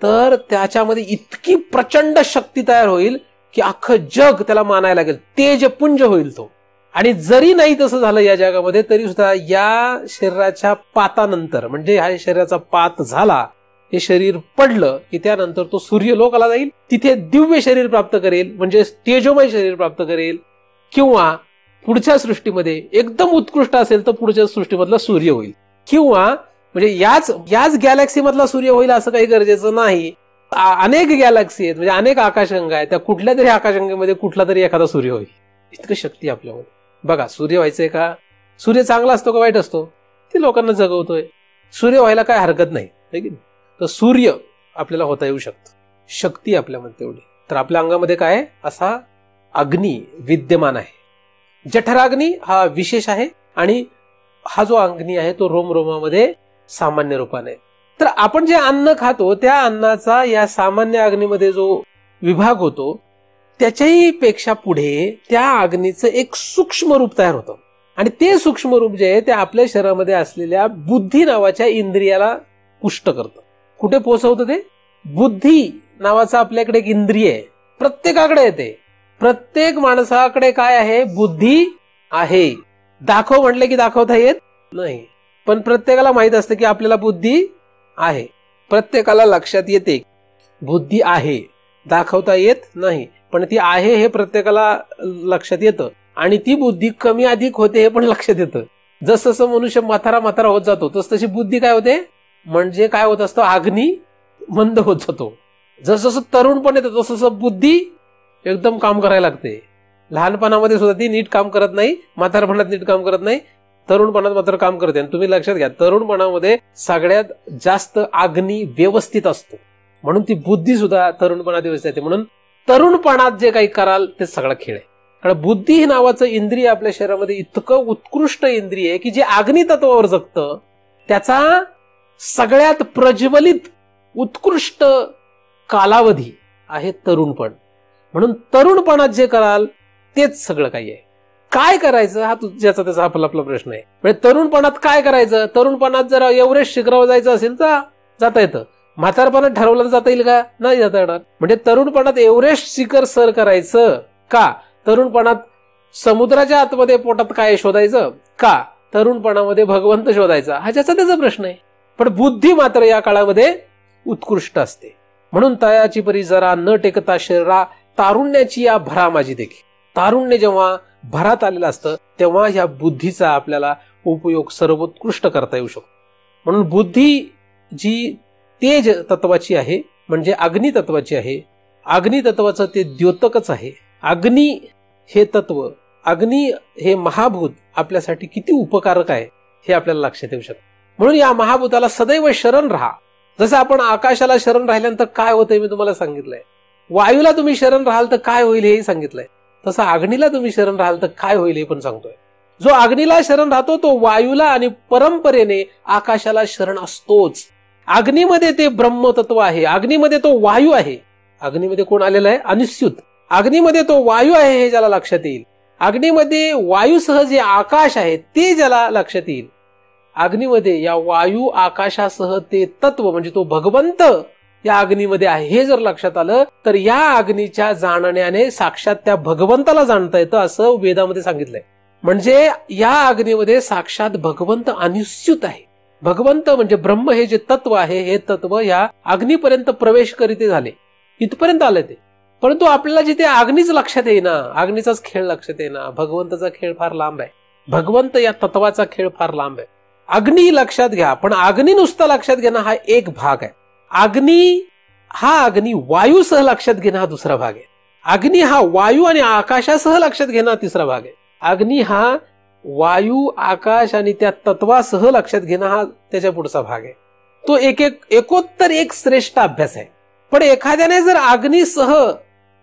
तर त्याच्यामध्ये इतकी प्रचंड शक्ती तयार होईल की अख्खं जग त्याला मानायला लागेल. तेजपुंज होईल तो. आणि जरी नाही तसं झालं या जगामध्ये, तरी सुद्धा या शरीराच्या पातानंतर, म्हणजे ह्या शरीराचा पात झाला, हे शरीर पडलं की त्यानंतर तो सूर्यलोकाला जाईल, तिथे दिव्य शरीर प्राप्त करेल, म्हणजे तेजोमय शरीर प्राप्त करेल. किंवा पुढच्या सृष्टीमध्ये एकदम उत्कृष्ट असेल तर पुढच्या सृष्टीमधला सूर्य होईल, किंवा म्हणजे याच गॅलेक्सी मधला सूर्य होईल असं काही गरजेचं नाही. अनेक गॅलेक्सी आहेत, म्हणजे अनेक आकाशगंगा आहेत, त्या कुठल्या तरी आकाशगंगेमध्ये कुठला तरी एखादा सूर्य होईल. इतकं शक्ती आपल्यामध्ये. बघा, सूर्य व्हायचंय का? सूर्य चांगला असतो का वाईट असतो? ते लोकांना जगवतोय. सूर्य व्हायला काय हरकत नाही, है की नाही? तर सूर्य आपल्याला होता येऊ शकतं. शक्ती आपल्यामध्ये तेवढी. तर आपल्या अंगामध्ये काय असा अग्नी विद्यमान आहे. जठराग्नी हा विशेष आहे, आणि हा जो अग्नी आहे तो रोमरोमामध्ये सामान्य रूपाने. तर आपण जे अन्न खातो त्या अन्नाचा या सामान्य अग्नीमध्ये जो विभाग होतो, त्याच्याही पेक्षा पुढे त्या अग्नीचं एक सूक्ष्म रूप तयार होतं, आणि ते सूक्ष्म रूप जे आहे ते आपल्या शरीरामध्ये असलेल्या बुद्धी नावाच्या इंद्रियाला पुष्ट करतं. कुठे पोहोचवतं ते? बुद्धी नावाचं आपल्याकडे एक इंद्रिय आहे, प्रत्येकाकडे येते. प्रत्येक माणसाकडे काय आहे? बुद्धी आहे. दाखव म्हटले की दाखवता येत नाही, पण प्रत्येकाला माहित असतं की आपल्याला बुद्धी आहे. प्रत्येकाला लक्षात येते बुद्धी आहे, दाखवता येत नाही, पण ती आहे हे प्रत्येकाला लक्षात येतं. आणि ती बुद्धी कमी अधिक होते हे पण लक्षात येतं. जसं जसं मनुष्य म्हातारा होत जातो तस तशी बुद्धी काय होते, म्हणजे काय होत असतं, अग्नी मंद होत जातो. जसं जसं तरुणपण येतं तसं तसं बुद्धी एकदम काम करायला लागते. लहानपणामध्ये सुद्धा ती नीट काम करत नाही, म्हातारपणात नीट काम करत नाही, तरुणपणात मात्र काम करते. आणि तुम्ही लक्षात घ्या, तरुणपणामध्ये सगळ्यात जास्त अग्नी व्यवस्थित असतो, म्हणून ती बुद्धी सुद्धा तरुणपणात व्यवस्थित येते. म्हणून तरुणपणात जे काही कराल ते सगळा खेळ आहे. कारण बुद्धी हे नावाचं इंद्रिय आपल्या शरीरामध्ये इतकं उत्कृष्ट इंद्रिय आहे की जे अग्नी तत्वावर जगतं, त्याचा सगळ्यात प्रज्वलित उत्कृष्ट कालावधी आहे तरुणपण. म्हणून तरुणपणात जे कराल तेच सगळं काही आहे. काय करायचं हा ज्याचा त्याचा आपला प्रश्न आहे. म्हणजे तरुणपणात काय करायचं? तरुणपणात जर एव्हरेस्ट शिखरावर जायचं असेल तर जाता येतं. म्हातारपणात ठरवलं जाता येईल का? नाही जाता येणार. म्हणजे तरुणपणात एव्हरेस्ट शिखर सर करायचं का? तरुणपणात समुद्राच्या आतमध्ये पोटात काय शोधायचं का? तरुणपणामध्ये भगवंत शोधायचा, हा ज्याचा त्याचा प्रश्न आहे. पण बुद्धी मात्र या काळामध्ये उत्कृष्ट असते. म्हणून तयाची परी जरा न टेकता शरीरा तारुण्याची या भरा माझी देखी. तारुण्य जेव्हा भरात आलेलं असतं तेव्हा ह्या बुद्धीचा आपल्याला उपयोग सर्वोत्कृष्ट करता येऊ शकतो. म्हणून बुद्धी जी तेज तत्वाची आहे, म्हणजे अग्नी तत्वाची आहे. अग्नी तत्वाचं ते द्योतकच आहे. अग्नी हे तत्व, अग्नी हे महाभूत आपल्यासाठी किती उपकारक आहे हे आपल्याला लक्षात येऊ शकतं. म्हणून या महाभूताला सदैव शरण राहा. जसं आपण आकाशाला शरण राहिल्यानंतर काय होतंय मी तुम्हाला सांगितलंय, वायूला तुम्ही शरण राहाल तर काय होईल हेही सांगितलंय, तसं अग्नीला तुम्ही शरण राहाल तर काय होईल हे पण सांगतोय. जो अग्नीला शरण राहतो तो वायूला आणि परंपरेने आकाशाला शरण असतोच. अग्नीमध्ये ते ब्रह्मतत्व आहे, अग्नीमध्ये तो वायू आहे. अग्नीमध्ये कोण आलेला आहे? अनिश्चित. अग्नीमध्ये तो वायू आहे हे ज्याला लक्षात येईल, अग्नीमध्ये वायूसह जे आकाश आहे ते ज्याला लक्षात येईल, अग्नीमध्ये या वायू आकाशासह ते तत्व म्हणजे तो भगवंत या अग्नीमध्ये आहे हे जर लक्षात आलं तर या अग्नीच्या जाणण्याने साक्षात त्या भगवंताला जाणता येतं असं वेदामध्ये सांगितलंय. म्हणजे या अग्नीमध्ये साक्षात भगवंत अनिश्चित आहे. भगवंत म्हणजे ब्रह्म हे जे तत्व आहे हे तत्व या अग्नीपर्यंत प्रवेश करीत झाले, इथपर्यंत आले ते. परंतु आपल्याला जिथे अग्नीच लक्षात येईना, अग्नीचाच खेळ लक्षात येईना, भगवंताचा खेळ फार लांब आहे. भगवंत या तत्वाचा खेळ फार लांब आहे. अग्नी लक्षात घ्या, पण अग्नी नुसता लक्षात घेणं हा एक भाग आहे. अग्नी वायूसह लक्षात घेणं हा दुसरा भाग आहे. अग्नी हा वायू आणि आकाशासह लक्षात घेणं हा तिसरा भाग आहे. अग्नी हा वायू, आकाश आणि त्या तत्वासह लक्षात घेणं हा त्याच्या पुढचा भाग आहे. तो एकोत्तर एक श्रेष्ठ अभ्यास आहे. पण एखाद्याने जर अग्नीसह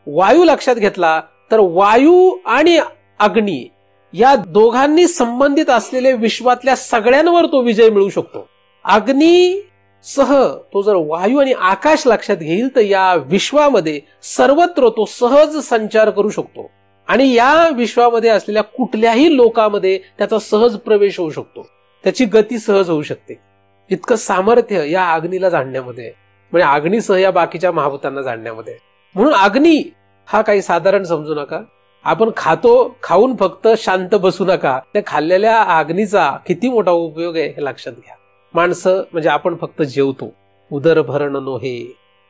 वायू लक्षात घेतला तर वायू आणि अग्नी या दोघांनी संबंधित असलेले विश्वातल्या सगळ्यांवर तो विजय मिळवू शकतो. अग्नी सह तो जर वायू आणि आकाश लक्षात घेईल तर या विश्वामध्ये सर्वत्र तो सहज संचार करू शकतो आणि या विश्वामध्ये असलेल्या कुठल्याही लोकांमध्ये त्याचा सहज प्रवेश होऊ शकतो, त्याची गती सहज होऊ शकते. इतकं सामर्थ्य या अग्नीला जाणण्यामध्ये, म्हणजे अग्नीसह या बाकीच्या महाभूतांना जाणण्यामध्ये. म्हणून अग्नी हा काही साधारण समजू नका. आपण खाऊन फक्त शांत बसू नका. त्या खाल्लेल्या अग्नीचा किती मोठा उपयोग आहे हे लक्षात घ्या. माणसं म्हणजे आपण फक्त जेवतो, उदर भरण नोहे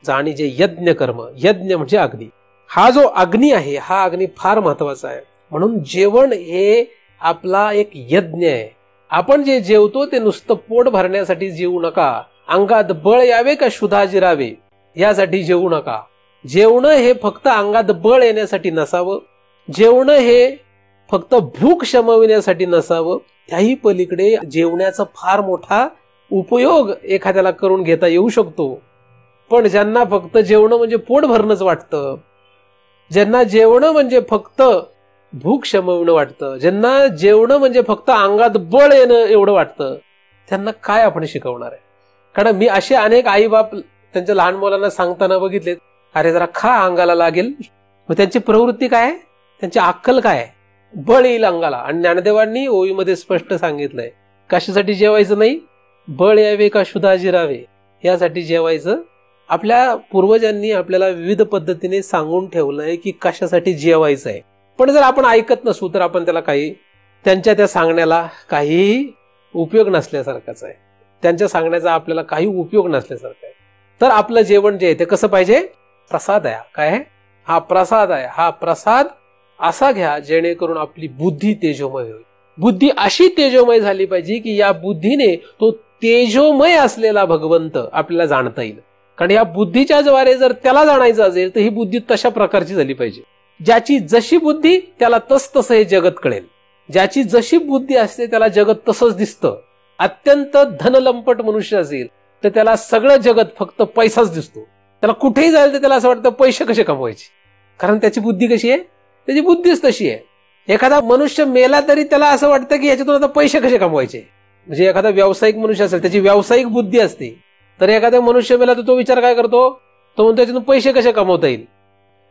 जाणी जे यज्ञ कर्म, यज्ञ म्हणजे अग्नी. हा जो अग्नी आहे हा अग्नी फार महत्वाचा आहे. म्हणून जेवण हे आपला एक यज्ञ आहे. आपण जे जेवतो ते नुसतं पोट भरण्यासाठी जेवू नका, अंगात बळ यावे का शुद्धा जिरावे यासाठी जेवू नका. जेवणं हे फक्त अंगात बळ येण्यासाठी नसावं, जेवणं हे फक्त भूक शमविण्यासाठी नसावं. त्याही पलीकडे जेवण्याचा फार मोठा उपयोग एखाद्याला करून घेता येऊ शकतो. पण ज्यांना फक्त जेवणं म्हणजे पोट भरणंच वाटतं, ज्यांना जेवणं म्हणजे फक्त भूक शमवणं वाटतं, ज्यांना जेवणं म्हणजे फक्त अंगात बळ येणं एवढं वाटतं, त्यांना काय आपण शिकवणार आहे? कारण मी असे अनेक आई बाप त्यांच्या लहान मुलांना सांगताना बघितले, अरे जरा खा, अंगाला लागेल. मग त्यांची प्रवृत्ती काय, त्यांची अक्कल काय? बळ येईल अंगाला. आणि ज्ञानदेवांनी ओवीमध्ये स्पष्ट सांगितलंय कशासाठी जेवायचं नाही, बळ यावे का शुद्धा जिरावे यासाठी जेवायचं. आपल्या पूर्वजांनी आपल्याला विविध पद्धतीने सांगून ठेवलंय की कशासाठी जेवायचं आहे. पण जर आपण ऐकत नसू तर आपण त्याला त्यांच्या त्या सांगण्याला काही उपयोग नसल्यासारखाच आहे. त्यांच्या सांगण्याचा आपल्याला काही उपयोग नसल्यासारखं आहे. तर आपलं जेवण जे आहे ते कसं पाहिजे? प्रसाद आहे. काय आहे? हा प्रसाद आहे. हा प्रसाद असा घ्या जेणेकरून आपली बुद्धी तेजोमय होईल. बुद्धी अशी तेजोमय झाली पाहिजे की या बुद्धीने तो तेजोमय असलेला भगवंत आपल्याला जाणता येईल. कारण या बुद्धीच्या द्वारे जर त्याला जाणायचं असेल तर ही बुद्धी तशा प्रकारची झाली पाहिजे. ज्याची जशी बुद्धी त्याला तसं हे जगत कळेल. ज्याची जशी बुद्धी असते त्याला जगत तसंच दिसतं. अत्यंत धनलंपट मनुष्य असेल तर त्याला सगळं जगत फक्त पैसाच दिसतो. त्याला कुठेही जाईल तर त्याला असं वाटतं पैसे कसे कमवायचे, कारण त्याची बुद्धी कशी आहे, त्याची बुद्धीच तशी आहे. एखादा मनुष्य मेला तरी त्याला असं वाटतं की याच्यातून आता पैसे कसे कमवायचे. म्हणजे एखादा व्यावसायिक मनुष्य असेल त्याची व्यावसायिक बुद्धी असते, तर एखादा मनुष्य मेला तर तो विचार काय करतो, तो म्हणतो त्याच्यातून पैसे कसे कमवता येईल.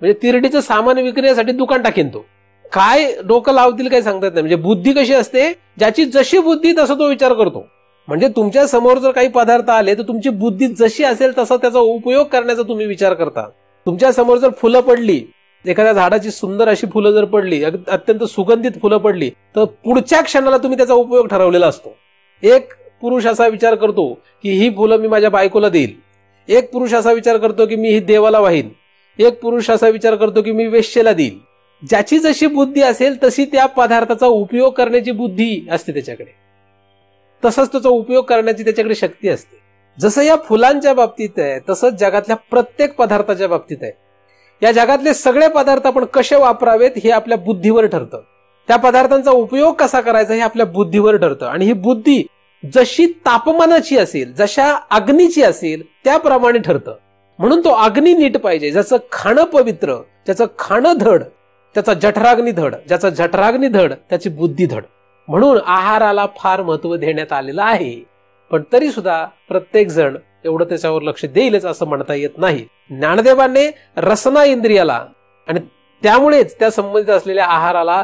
म्हणजे तिरडीचं सामान विकण्यासाठी दुकान टाकेन तो. काय डोकं लावतील काय सांगतात नाही. म्हणजे बुद्धी कशी असते, ज्याची जशी बुद्धी तसा तो विचार करतो. म्हणजे तुमच्या समोर जर काही पदार्थ आले तर तुमची बुद्धी जशी असेल तसा त्याचा उपयोग करण्याचा तुम्ही विचार करता. तुमच्या समोर जर फुलं पडली, एखाद्या झाडाची सुंदर अशी फुलं जर पडली, अत्यंत सुगंधित फुलं पडली, तर पुढच्या क्षणाला तुम्ही त्याचा उपयोग ठरवलेला असतो. एक पुरुष असा विचार करतो की ही फुलं मी माझ्या बायकोला देईल. एक पुरुष असा विचार करतो की मी ही देवाला वाहीन. एक पुरुष असा विचार करतो की मी वेश्येला देईल. ज्याची जशी बुद्धी असेल तशी त्या पदार्थाचा उपयोग करण्याची बुद्धी असते त्याच्याकडे, तसंच त्याचा उपयोग करण्याची त्याच्याकडे शक्ती असते. जसं या फुलांच्या बाबतीत आहे तसंच जगातल्या प्रत्येक पदार्थाच्या बाबतीत आहे. या जगातले सगळे पदार्थ आपण कसे वापरावेत हे आपल्या बुद्धीवर ठरतं. त्या पदार्थांचा उपयोग कसा करायचा हे आपल्या बुद्धीवर ठरतं. आणि ही बुद्धी जशी तापमानाची असेल, जशा अग्नीची असेल त्याप्रमाणे ठरतं. म्हणून तो अग्नी नीट पाहिजे, ज्याचं खाणं पवित्र, ज्याचं खाणं धड, त्याचा जठराग्नी धड, ज्याचा जठराग्नी धड त्याची बुद्धी धड. म्हणून आहाराला फार महत्व देण्यात आलेलं आहे. पण तरी सुद्धा प्रत्येक जण एवढं त्याच्यावर लक्ष देईलच असं म्हणता येत नाही. ज्ञानदेवाने रसना इंद्रियाला आणि त्यामुळेच त्या संबंधित असलेल्या आहाराला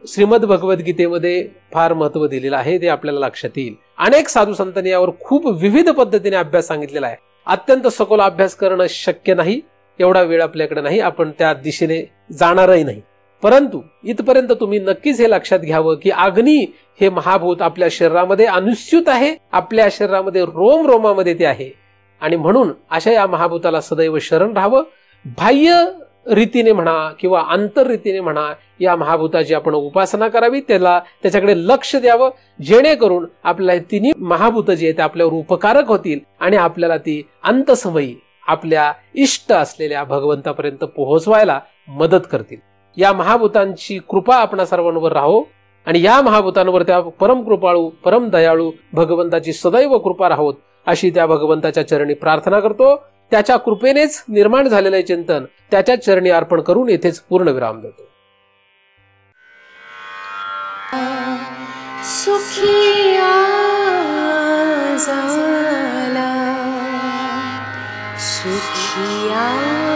श्रीमद भगवद्गीतेमध्ये फार महत्व दिलेलं आहे, ते आपल्याला लक्षात येईल. अनेक साधू संतांनी यावर खूप विविध पद्धतीने अभ्यास सांगितलेला आहे. अत्यंत सखोल अभ्यास करणं शक्य नाही, एवढा वेळ आपल्याकडे नाही, आपण त्या दिशेने जाणारही नाही. परंतु इथपर्यंत तुम्ही नक्कीच हे लक्षात घ्यावं की अग्नी हे महाभूत आपल्या शरीरामध्ये अनुस्यूत आहे, आपल्या शरीरामध्ये रोम रोमामध्ये ते आहे. आणि म्हणून अशा या महाभूताला सदैव शरण राहावं. बाह्य रीतीने म्हणा किंवा आंतररीतीने म्हणा या महाभूताची आपण उपासना करावी, त्याच्याकडे लक्ष द्यावं, जेणेकरून आपल्याला तिन्ही महाभूत जी आहेत ते आपल्यावर उपकारक होतील आणि आपल्याला ती अंतसमयी आपल्या इष्ट असलेल्या भगवंतापर्यंत पोहोचवायला मदत करतील. या महाभूतांची कृपा आपणा सर्वांवर राहो आणि या महाभूतांवर त्या परम कृपाळू परम दयाळू भगवंताची सदैव कृपा राहोत अशी त्या भगवंताच्या चरणी प्रार्थना करतो. त्याच्या कृपेनेच निर्माण झालेले चिंतन त्याच्या चरणी अर्पण करून येथेच पूर्ण विराम देतो. सुखिया झाला सुखिया